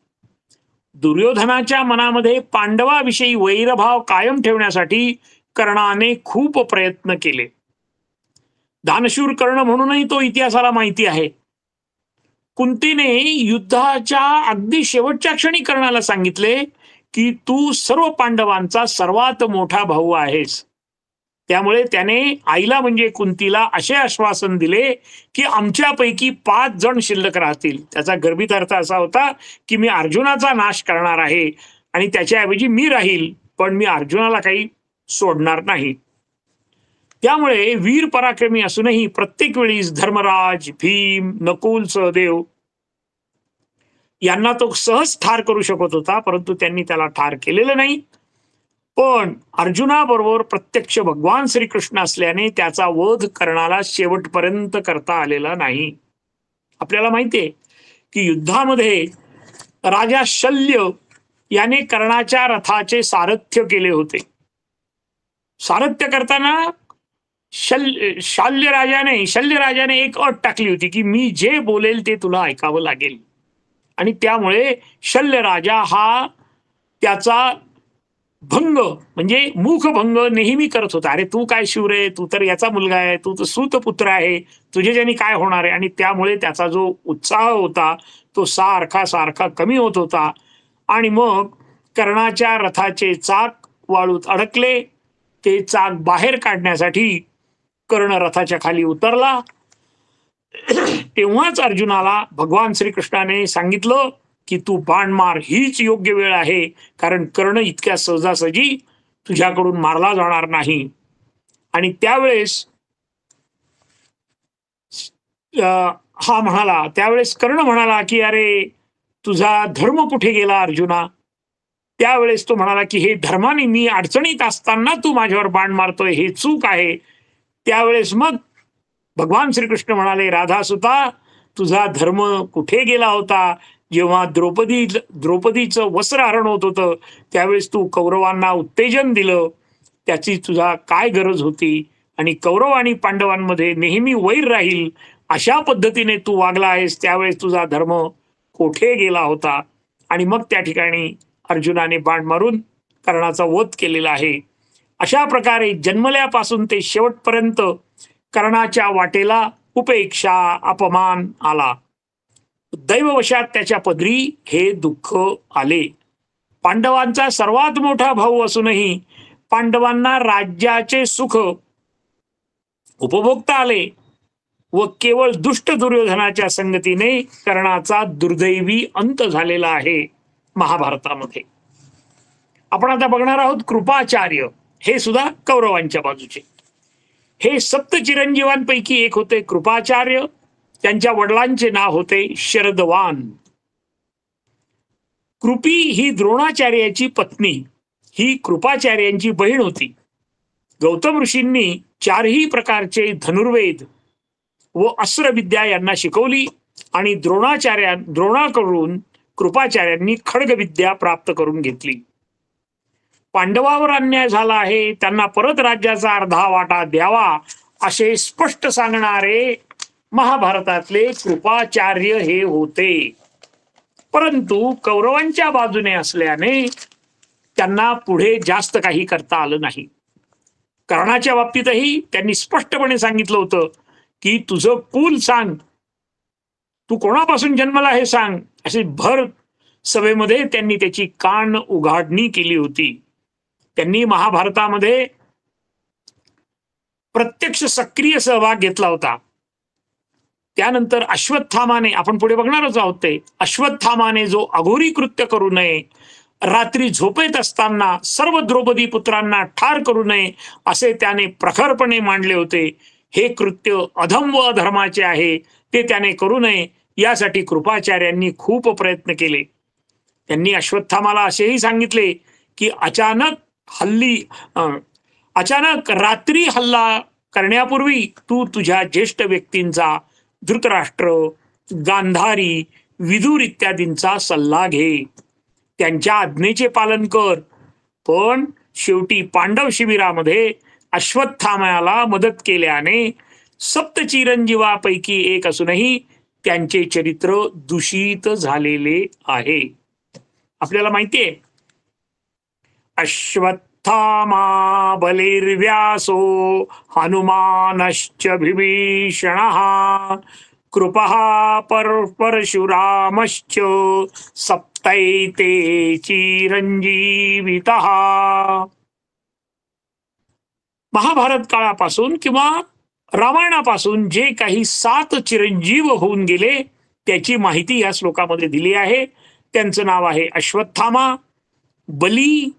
दुर्योधनाच्या मनामध्ये पांडवाविषयी वैरभाव कायम ठेवण्यासाठी कर्णाने खूप प्रयत्न केले. दानशूर कर्ण म्हणूनही तो इतिहासाला माहिती आहे. कुंतीने युद्धाच्या अगदी शेवटच्या क्षणी कर्णाला सांगितले की तू सर्व पांडवांचा सर्वात मोठा भाऊ आहेस. त्यामुळे त्याने आईला म्हणजे कुंतीला असे आश्वासन दिले की आमच्यापैकी 5 जण शिल्लक राहतील. त्याचा गर्भित अर्थ असा होता की मी अर्जुनाचा नाश करणार आहे आणि त्याच्याऐवजी मी राहील, पण मी अर्जुनाला काही सोडणार नाही. त्यामुळे वीर पराक्रमी असूनही प्रत्येक वेळी धर्मराज, भीम, नकुल, सहदेव यांना तो सहज ठार करू शकत होता, परंतु त्यांनी त्याला ठार केलेलं नाही. पण अर्जुनाबरोबर प्रत्यक्ष भगवान श्रीकृष्ण असल्याने त्याचा वध कर्णाला शेवटपर्यंत करता आलेला नाही. आपल्याला माहितीये की युद्धामध्ये राजा शल्य याने कर्णाच्या रथाचे सारथ्य केले होते. सारथ्य करताना शल्यराजाने एक अट टाकली होती की मी जे बोलेल ते तुला ऐकावं लागेल. आणि त्यामुळे शल्यराजा हा त्याचा भंग म्हणजे मुखभंग नेहमी करत होता. अरे तू काय शूर आहे, तू तर याचा मुलगा आहे, तू तर सूतपुत्र आहे, तुझे ज्याने काय होणार आहे. आणि त्यामुळे त्याचा जो उत्साह होता तो सारखा सारखा कमी होत होता. आणि मग कर्णाच्या रथाचे चाक वाळूत अडकले. ते चाक बाहेर काढण्यासाठी कर्ण रथाच्या खाली उतरला. तेव्हाच अर्जुनाला भगवान श्रीकृष्णाने सांगितलं की तू बाण मार, हीच योग्य वेळ आहे, कारण कर्ण इतक्या सहजासहजी तुझ्याकडून मारला जाणार नाही. आणि त्यावेळेस त्यावेळेस कर्ण म्हणाला की अरे तुझा धर्म कुठे गेला अर्जुना. त्यावेळेस तो म्हणाला की हे धर्माने मी अडचणीत असताना तू माझ्यावर बाण मारतोय, हे चूक आहे. त्यावेळेस मग भगवान श्रीकृष्ण म्हणाले, राधासुता तुझा धर्म कुठे गेला होता. जेव्हा द्रौपदीचं वस्त्रहरण होत होतं त्यावेळेस तू कौरवांना उत्तेजन दिलं, त्याची तुझा काय गरज होती. आणि कौरव आणि पांडवांमध्ये नेहमी वैर राहील अशा पद्धतीने तू वागला आहेस, त्यावेळेस तुझा धर्म कोठे गेला होता. आणि मग त्या ठिकाणी अर्जुनाने बाण मारून कर्णाचा वध केलेला आहे. अशा प्रकारे जन्मल्यापासून ते शेवटपर्यंत कर्णाच्या वाटेला उपेक्षा, अपमान आला. दैववशात त्याच्या पदरी हे दुःख आले. पांडवांचा सर्वात मोठा भाऊ असूनही पांडवांना राज्याचे सुख उपभोगता आले व केवळ दुष्ट दुर्योधनाच्या संगतीने कर्णाचा दुर्दैवी अंत झालेला आहे महाभारतामध्ये. आपण आता बघणार आहोत कृपाचार्य, हे सुद्धा कौरवांच्या बाजूचे. हे सप्त चिरंजीवांपैकी एक होते कृपाचार्य. त्यांच्या वडिलांचे नाव होते शरदवान. कृपी ही द्रोणाचार्याची पत्नी, ही कृपाचार्यांची बहीण होती. गौतम ऋषींनी 4ही प्रकारचे धनुर्वेद व अस्त्रविद्या यांना शिकवली आणि द्रोणाकडून कृपाचार्यांनी खड्गविद्या प्राप्त करून घेतली. पांडवावर अन्याय झाला आहे, त्यांना परत राज्याचा अर्धा वाटा द्यावा असे स्पष्ट सांगणारे महाभारतातले कृपाचार्य हे होते. परंतु कौरवांच्या बाजूने असल्याने त्यांना पुढे जास्त काही करता आलं नाही. कर्णाच्या बाबतीतही त्यांनी स्पष्टपणे सांगितलं होतं की तुझं कुल सांग, तू कोणापासून जन्मला हे सांग. अशी भर सभेमध्ये त्यांनी त्याची कान उघाडणी केली होती. त्यांनी महाभारतामध्ये प्रत्यक्ष सक्रिय सहभाग घेतला होता. त्यानंतर अश्वत्थामाने, आपण पुढे बघणारच आहोत, ते अश्वत्थामाने जो अघोरी कृत्य करू नये, रात्री झोपेत असताना सर्व द्रौपदी पुत्रांना ठार करू नये असे त्याने प्रखरपणे मांडले होते. हे कृत्य अधम व अधर्माचे आहे, ते त्याने करू नये यासाठी कृपाचार्यांनी खूप प्रयत्न केले. त्यांनी अश्वत्थामाला असेही सांगितले की अचानक हल्ली अचानक रात्री हल्ला करण्यापूर्वी तू तुझ्या ज्येष्ठ व्यक्तींचा, धृतराष्ट्र, गांधारी, विदुर इत्यादींचा सल्ला घे. त्यांच्या आज्ञेचे पालन कर. पण शेवटी पांडव शिबिरामध्ये अश्वत्थाम्याला मदत केल्याने सप्तचिरंजीवापैकी एक असूनही त्यांचे चरित्र दूषित झालेले आहे. आपल्याला माहितीये, अश्वत्थामा बलिर्व्यासो हनुमानश्च विभीषणः कृपः परशुरामश्च सप्तैते चिरंजीवितः. महाभारत काळापासून किंवा रामायणापासून जे काही 7 चिरंजीव होऊन गेले त्याची माहिती या श्लोकामध्ये दिली आहे. त्यांचं नाव आहे अश्वत्थामा, बली,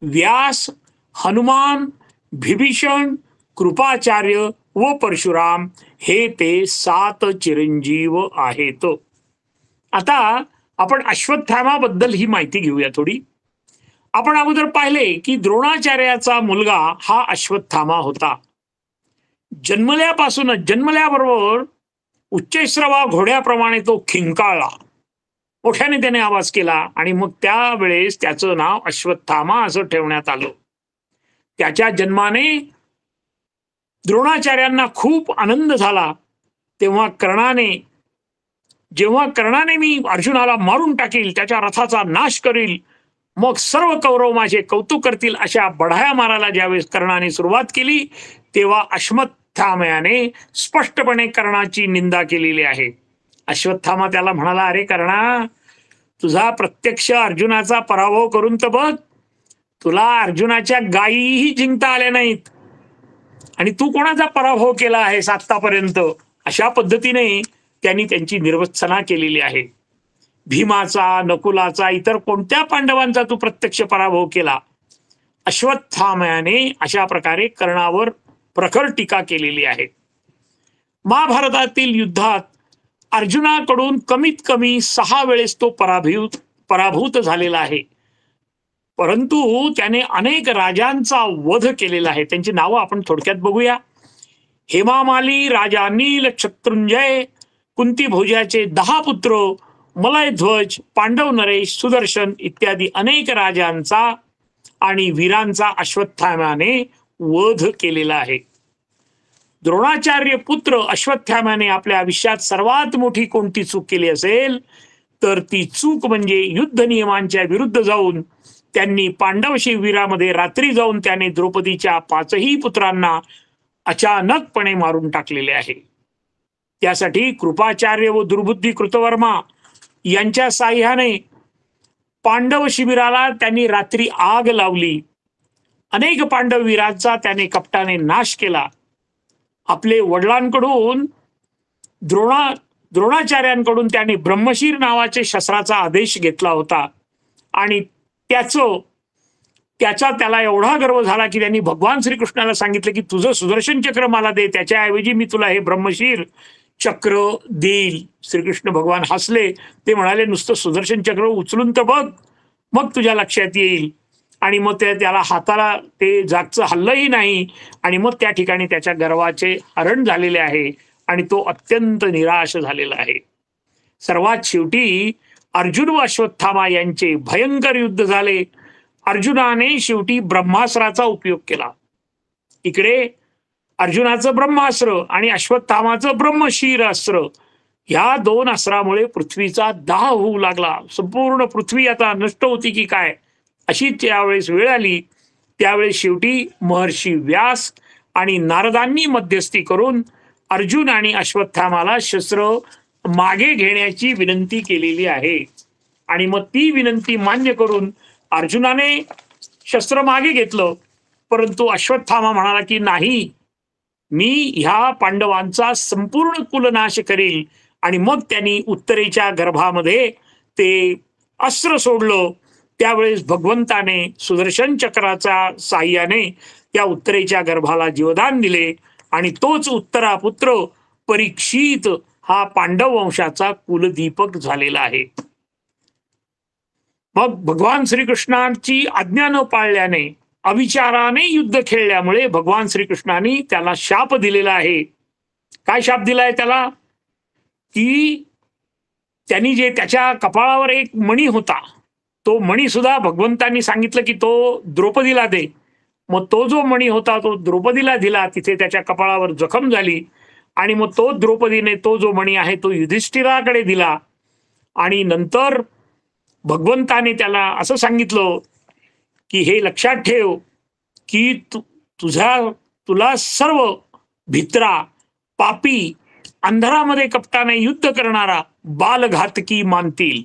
व्यास, हनुमान, विभीषण, कृपाचार्य व परशुराम हे ते 7 चिरंजीव आहेत. आता आपण अश्वत्थामाबद्दल ही माहिती घेऊया थोडी. आपण अगोदर पाहिले की द्रोणाचार्याचा मुलगा हा अश्वत्थामा होता. जन्मल्याबरोबर उच्चैश्रवा घोड्याप्रमाणे तो खिंकाळला, मोठ्याने त्याने आवाज केला आणि मग त्यावेळेस त्याचं नाव अश्वत्थामा असं ठेवण्यात आलं. त्याच्या जन्माने द्रोणाचार्यांना खूप आनंद झाला. जेव्हा कर्णाने मी अर्जुनाला मारून टाकील, त्याच्या रथाचा नाश करील, मग सर्व कौरव माझे कौतुक करतील, अशा बढाया मारायला ज्यावेळेस कर्णाने सुरुवात केली तेव्हा अश्वत्थाम्याने स्पष्टपणे कर्णाची निंदा केलेली आहे. अश्वत्थामा त्याला म्हणाला, अरे कर्णा, तुझा प्रत्यक्ष अर्जुनाचा पराभव करून तर बघ, तुला अर्जुनाच्या गायीही जिंकता आल्या नाहीत आणि तू कोणाचा पराभव केला आहेस आतापर्यंत. अशा पद्धतीने त्यांनी त्यांची निर्वत्सना केलेली आहे. भीमाचा, नकुलाचा, इतर कोणत्या पांडवांचा तू प्रत्यक्ष पराभव केला. अश्वत्थाम्याने अशा प्रकारे कर्णावर प्रखर टीका केलेली आहे. महाभारतातील युद्धात अर्जुनाकडून कमीत कमी 6 वेळेस तो पराभूत झालेला आहे. परंतु त्याने अनेक राजांचा वध केलेला आहे. त्यांची नावं आपण थोडक्यात बघूया. हेमामाली, राजा नील, शत्रुंजय, कुंती भोजाचे 10 पुत्र, मलयध्वज, पांडव नरेश, सुदर्शन इत्यादी अनेक राजांचा आणि वीरांचा अश्वत्थाम्याने वध केलेला आहे. द्रोणाचार्य पुत्र अश्वत्थाम्याने आपल्या आयुष्यात सर्वात मोठी कोणती चूक केली असेल तर ती चूक म्हणजे युद्ध नियमांच्या विरुद्ध जाऊन त्यांनी पांडव शिबिरामध्ये रात्री जाऊन त्याने द्रौपदीच्या 5ही पुत्रांना अचानकपणे मारून टाकलेले आहे. त्यासाठी कृपाचार्य व दुर्बुद्धी कृतवर्मा यांच्या साह्याने पांडव शिबिराला त्यांनी रात्री आग लावली. अनेक पांडव वीरांचा त्याने कपटाने नाश केला. आपले वडिलांकडून द्रोणाचार्यांकडून त्याने ब्रह्मशीर नावाचे शस्त्राचा आदेश घेतला होता आणि त्याला एवढा गर्व झाला की त्यांनी भगवान श्रीकृष्णाला सांगितलं की तुझं सुदर्शन चक्र मला दे, त्याच्याऐवजी मी तुला हे ब्रह्मशीर चक्र देईल. श्रीकृष्ण भगवान हसले. ते म्हणाले, नुसतं सुदर्शन चक्र उचलून तर बघ, मग तुझ्या लक्षात येईल. आणि मग त्याला हाताला ते जागचं हल्लही नाही आणि मग त्या ठिकाणी त्याच्या गर्वाचे हरण झालेले आहे आणि तो अत्यंत निराश झालेला आहे. सर्वात शेवटी अर्जुन व अश्वत्थामा यांचे भयंकर युद्ध झाले. अर्जुनाने शेवटी ब्रह्मास्त्राचा उपयोग केला. इकडे अर्जुनाचं ब्रह्मास्त्र आणि अश्वत्थामाचं ब्रह्मशीर अस्त्र, या 2 अस्त्रामुळे पृथ्वीचा दाह होऊ लागला. संपूर्ण पृथ्वी आता नष्ट होती की काय अशी त्यावेळेस वेळ आली. त्यावेळेस शेवटी महर्षी व्यास आणि नारदांनी मध्यस्थी करून अर्जुन आणि अश्वत्थामाला शस्त्र मागे घेण्याची विनंती केलेली आहे. आणि मग ती विनंती मान्य करून अर्जुनाने शस्त्र मागे घेतलं. परंतु अश्वत्थामा म्हणाला की नाही, मी ह्या पांडवांचा संपूर्ण कुलनाश करील. आणि मग त्यांनी उत्तरेच्या गर्भामध्ये ते अस्त्र सोडलं. त्यावेळेस भगवंताने सुदर्शन चक्राच्या साह्याने त्या उत्तरेच्या गर्भाला जीवदान दिले आणि तोच उत्तरापुत्र परीक्षित हा पांडव वंशाचा कुलदीपक झालेला आहे. मग भगवान श्रीकृष्णांची आज्ञा न पाळल्याने अविचाराने युद्ध खेळल्यामुळे भगवान श्रीकृष्णाने त्याला शाप दिलेला आहे. काय शाप दिलाय त्याला? की त्यांनी जे त्याच्या कपाळावर एक मणी होता, तो मणी सुद्धा भगवंतांनी सांगितलं की तो द्रौपदीला दे. मग तो जो मणी होता तो द्रौपदीला दिला. तिथे त्याच्या कपाळावर जखम झाली आणि मग तो द्रौपदीने तो जो मणी आहे तो युधिष्ठिराकडे दिला. आणि नंतर भगवंताने त्याला असं सांगितलं की हे लक्षात ठेव की तुला सर्व भित्रा, पापी, अंधारामध्ये कपटाने युद्ध करणारा बालघातकी मानतील.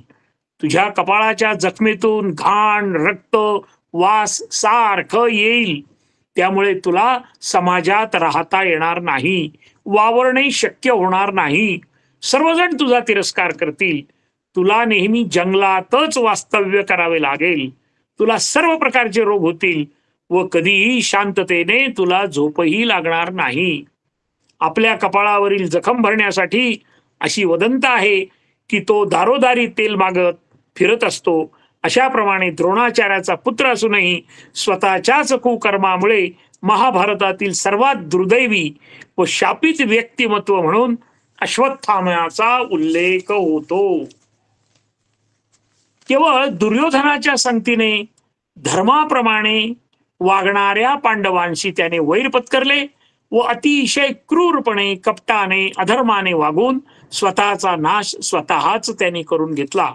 तुझ्या कपाळाच्या जखमेतून घाण, रक्त, वास सारखं येईल. त्यामुळे तुला समाजात राहता येणार नाही, वावरणे शक्य होणार नाही. सर्वजण तुझा तिरस्कार करतील. तुला नेहमी जंगलातच वास्तव्य करावे लागेल. तुला सर्व प्रकारचे रोग होतील व कधीही शांततेने तुला झोपही लागणार नाही. आपल्या कपाळावरील जखम भरण्यासाठी अशी वदंत आहे की तो दारोदारी तेल मागत फिरत असतो. अशाप्रमाणे द्रोणाचार्याचा पुत्र असूनही स्वतःच्याच कुकर्मामुळे महाभारतातील सर्वात दुर्दैवी व शापित व्यक्तिमत्व म्हणून अश्वत्थाम्याचा उल्लेख होतो. केवळ दुर्योधनाच्या संगतीने धर्माप्रमाणे वागणाऱ्या पांडवांशी त्याने वैर पत्करले व अतिशय क्रूरपणे, कपटाने, अधर्माने वागून स्वतःचा नाश स्वतःच त्याने करून घेतला.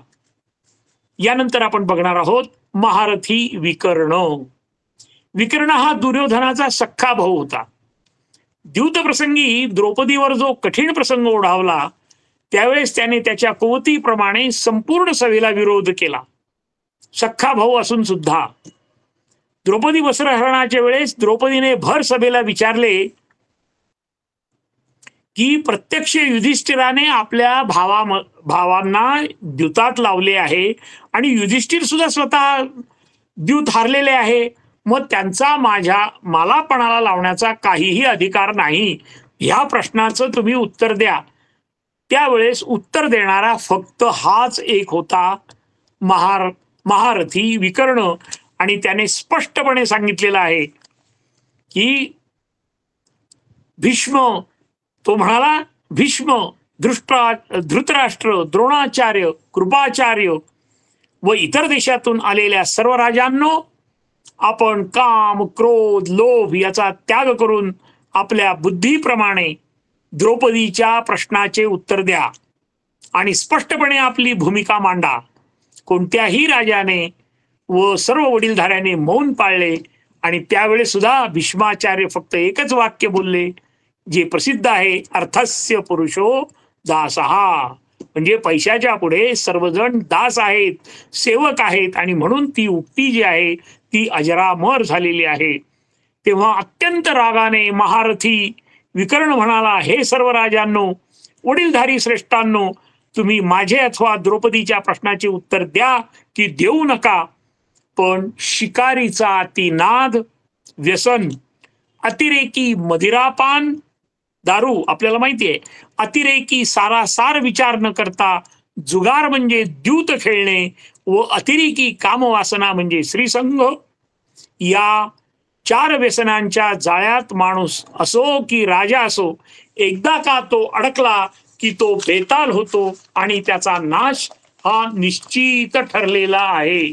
यानंतर आपण बघणार आहोत महारथी विकर्ण. विकर्ण हा दुर्योधनाचा सख्खा भाऊ होता. द्यूत प्रसंगी द्रौपदीवर जो कठीण प्रसंग ओढावला त्यावेळेस त्याने त्याच्या कुवतीप्रमाणे संपूर्ण सभेला विरोध केला. सख्खा भाऊ असून सुद्धा द्रौपदी वस्त्रहरणाच्या वेळेस द्रौपदीने भर सभेला विचारले की प्रत्यक्ष युधिष्ठिराने आपल्या भावांना द्यूतात लावले आहे आणि युधिष्ठिर सुद्धा स्वतः द्यूत हारलेले आहे. मग त्यांचा मला पणाला लावण्याचा काहीही अधिकार नाही. ह्या प्रश्नाचं तुम्ही उत्तर द्या. त्यावेळेस उत्तर देणारा फक्त हाच एक होता, महारथी विकर्ण. आणि त्याने स्पष्टपणे सांगितलेलं आहे की भीष्म, तो म्हणाला, भीष्म, धृतराष्ट्र, द्रोणाचार्य, कृपाचार्य व इतर देशातून आलेल्या सर्व राजांनो, आपण काम, क्रोध, लोभ याचा त्याग करून आपल्या बुद्धीप्रमाणे द्रौपदीच्या प्रश्नाचे उत्तर द्या आणि स्पष्टपणे आपली भूमिका मांडा. कोणत्याही राजाने व सर्व वडीलधाऱ्याने मौन पाळले आणि त्यावेळेस सुद्धा भीष्माचार्य फक्त एकच वाक्य बोलले, जे प्रसिद्ध आहे, अर्थस्य पुरुषो दासहा. म्हणजे पैशाच्या पुढे सर्वजण दास आहेत, सेवक आहेत. आणि म्हणून ती उक्ती जी आहे ती अजरामर झालेली आहे. तेव्हा अत्यंत रागाने महारथी विकर्ण म्हणाला, हे सर्व राजांनो, वडीलधारी श्रेष्ठांनो, तुम्ही माझे अथवा द्रौपदीच्या प्रश्नाचे उत्तर द्या की देऊ नका. पण शिकारीचा अतिनाद, व्यसन, अतिरेकी मदिरापान, दारू, आपल्याला माहितीये, अतिरेकी सारासार विचार न करता जुगार म्हणजे द्यूत खेळणे व अतिरेकी कामवासना म्हणजे श्रीसंग, या 4 व्यसनांच्या जाळ्यात माणूस असो की राजा असो, एकदा का तो अडकला की तो बेताल होतो आणि त्याचा नाश हा निश्चित ठरलेला आहे.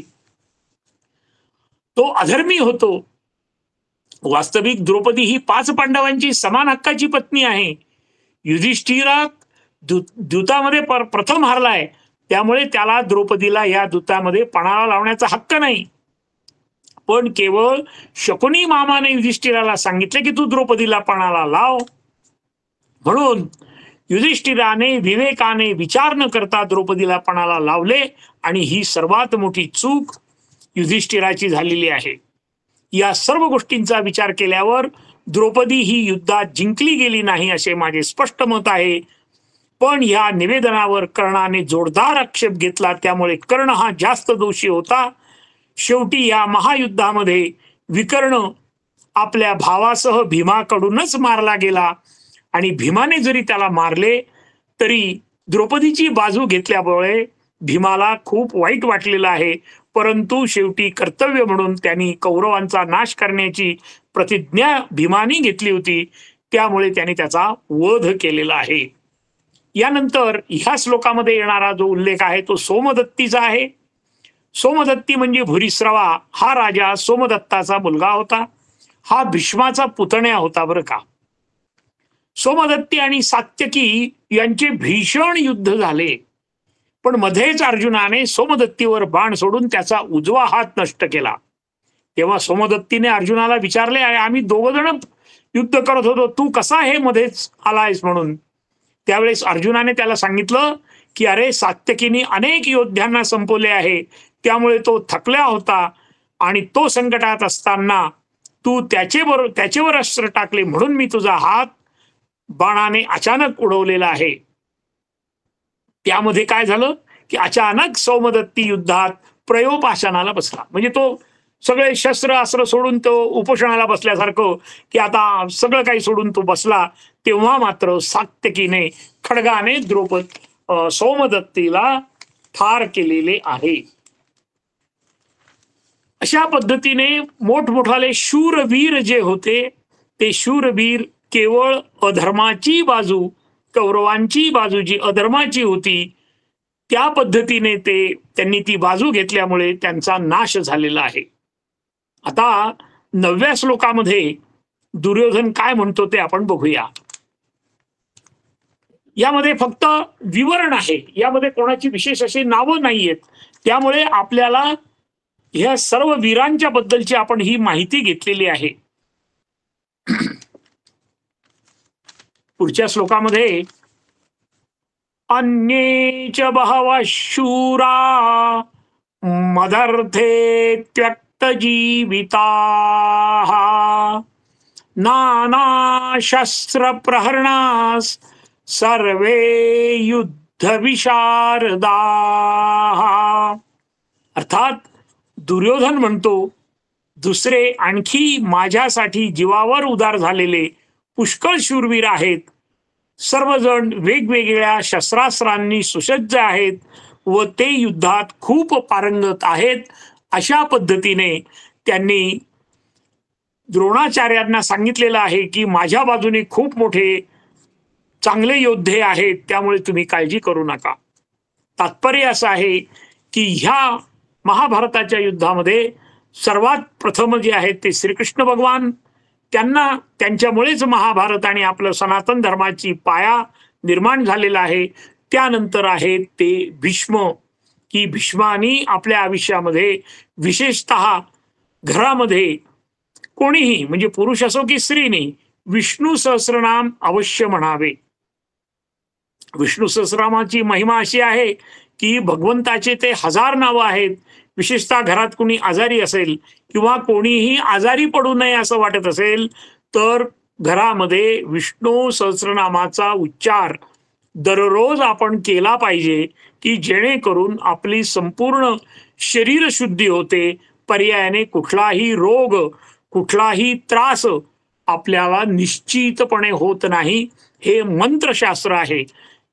तो अधर्मी होतो. वास्तविक द्रौपदी ही 5 पांडवांची समान हक्काची पत्नी आहे. युधिष्ठिरा दूतामध्ये प्रथम हारलाय, त्यामुळे त्याला द्रौपदीला या दूतामध्ये पणाला लावण्याचा हक्क नाही. पण केवळ शकुनी मामाने युधिष्ठिराला सांगितले की तू द्रौपदीला पणाला लाव. म्हणून युधिष्ठिराने विवेकाने विचार न करता द्रौपदीला पणाला लावले आणि ही सर्वात मोठी चूक युधिष्ठिराची झालेली आहे. या सर्व गोष्टींचा विचार केल्यावर द्रौपदी ही युद्धात जिंकली गेली नाही असे माझे स्पष्ट मत आहे. पण या निवेदनावर कर्णाने जोरदार आक्षेप घेतला, त्यामुळे कर्ण हा जास्त दोषी होता. शेवटी या महायुद्धामध्ये विकर्ण आपल्या भावासह भीमाकडूनच मारला गेला आणि भीमाने जरी त्याला मारले तरी द्रौपदीची बाजू घेतल्यामुळे भीमाला खूप वाईट वाटलेलं आहे. परंतु शेवटी कर्तव्य म्हणून त्यांनी कौरवांचा नाश करण्याची प्रतिज्ञा भीमाने घेतली होती, त्यामुळे त्यांनी त्याचा वध केलेला आहे. यानंतर ह्या श्लोकामध्ये येणारा जो उल्लेख आहे तो सोमदत्तीचा आहे. सोमदत्ती म्हणजे भूरिश्रवा हा राजा सोमदत्ताचा मुलगा होता. हा भीष्माचा पुतण्या होता बरं का. सोमदत्ती आणि सात्यकी यांचे भीषण युद्ध झाले, पण मध्येच अर्जुनाने सोमदत्तीवर बाण सोडून त्याचा उजवा हात नष्ट केला. तेव्हा सोमदत्तीने अर्जुनाला विचारले, अरे आम्ही दोघ जण युद्ध करत होतो, तू कसा हे मध्येच आलायस म्हणून. त्यावेळेस अर्जुनाने त्याला सांगितलं की अरे सात्यकीने अनेक योद्ध्यांना संपवले आहे, त्यामुळे तो थकला होता आणि तो संकटात असताना तू त्याच्यावर अस्त्र टाकले म्हणून मी तुझा हात बाणाने अचानक उडवलेला आहे. त्यामध्ये काय झालं की अचानक सोमदत्ती युद्धात प्रयोपाशनाला बसला. म्हणजे तो सगळे शस्त्र अस्त्र सोडून तो उपोषणाला बसल्यासारखं की आता सगळं काही सोडून तो बसला. तेव्हा मात्र सात्यकीने खड्गाने सोमदत्तीला ठार केलेले आहे. अशा पद्धतीने मोठमोठाले शूरवीर जे होते ते शूरवीर केवळ अधर्माची बाजू, कौरवांची बाजू जी अधर्माची होती त्या पद्धतीने त्यांनी ती बाजू घेतल्यामुळे त्यांचा नाश झालेला आहे. आता 9व्या श्लोकामध्ये दुर्योधन काय म्हणतो ते आपण बघूया. यामध्ये फक्त विवरण आहे, यामध्ये कोणाची विशेष अशी नावं नाहीयेत. त्यामुळे आपल्याला ह्या सर्व वीरांच्या बद्दलची आपण ही माहिती घेतलेली आहे. पुढच्या श्लोकामध्ये अन्ये च बहवः शूरा मदर्थे त्यक्त जीविताः नाना शस्त्र प्रहरणास सर्वे युद्ध विशारदाः. अर्थात दुर्योधन म्हणतो दुसरे आणखी माझ्यासाठी जीवावर उदार झालेले पुष्कळ शूरवीर आहेत. सर्वजण वेगवेगळ्या शस्त्रास्त्रांनी सुसज्ज आहेत व ते युद्धात खूप पारंगत आहेत. अशा पद्धतीने त्यांनी द्रोणाचार्यांना सांगितलेलं आहे की माझ्या बाजूने खूप मोठे चांगले योद्धे आहेत, त्यामुळे तुम्ही काळजी करू नका. तात्पर्य असं आहे की ह्या महाभारताच्या युद्धामध्ये सर्वात प्रथम जे आहेत ते श्रीकृष्ण भगवान, त्यांच्यामुळेच महाभारत आणि आपलं सनातन धर्माची पाया निर्माण झालेला आहे. त्यानंतर आहेत ते भीष्म, की भीष्मानी आपल्या आयुष्यामध्ये विशेषतः घरामध्ये कोणीही म्हणजे पुरुष असो की स्त्रीने विष्णू सहस्रनाम अवश्य म्हणावे. विष्णू सहस्रनामाची महिमा अशी आहे की भगवंताचे ते 1000 नावं आहेत. विशेषतः घरात कोणी आजारी असेल किंवा कोणीही आजारी पडू नये असं वाटत असेल तर घरामध्ये विष्णू सहस्रनामाचा उच्चार दररोज आपण केला पाहिजे, की जेणेकरून आपली संपूर्ण शरीर शुद्धी होते. पर्यायाने कुठलाही रोग, कुठलाही त्रास आपल्याला निश्चितपणे होत नाही. हे मंत्रशास्त्र आहे.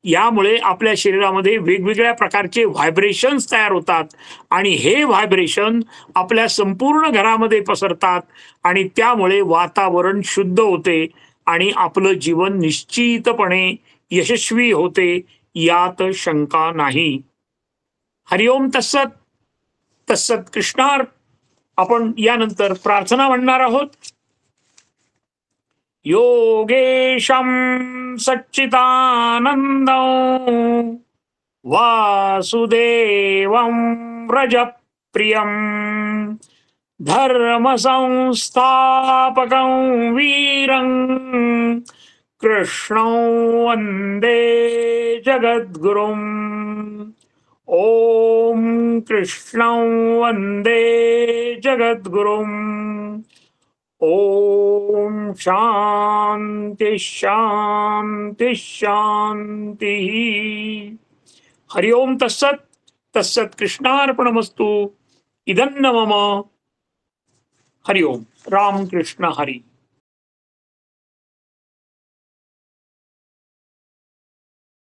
यामुळे आपल्या शरीरामध्ये वेगवेगळ्या प्रकारचे व्हायब्रेशन्स तयार होतात आणि हे व्हायब्रेशन आपल्या संपूर्ण घरामध्ये पसरतात आणि त्यामुळे वातावरण शुद्ध होते आणि आपलं जीवन निश्चितपणे यशस्वी होते, यात शंका नाही. हरिओम तत्सत. तत्सत कृष्णार्पण. आपण यानंतर प्रार्थना म्हणणार आहोत. योगेशं सच्चिदानन्दं वासुदेवं व्रजप्रियं धर्मसंस्थापकं वीरं कृष्णं वन्दे जगद्गुरुम्. ॐ कृष्णं वन्दे जगद्गुरुम्. ओम शांति शांति शांति. हरिओम तत्सत. तत्सत कृष्णार्पणमस्तु. इदन्न मम. हरिओम. राम कृष्ण हरी.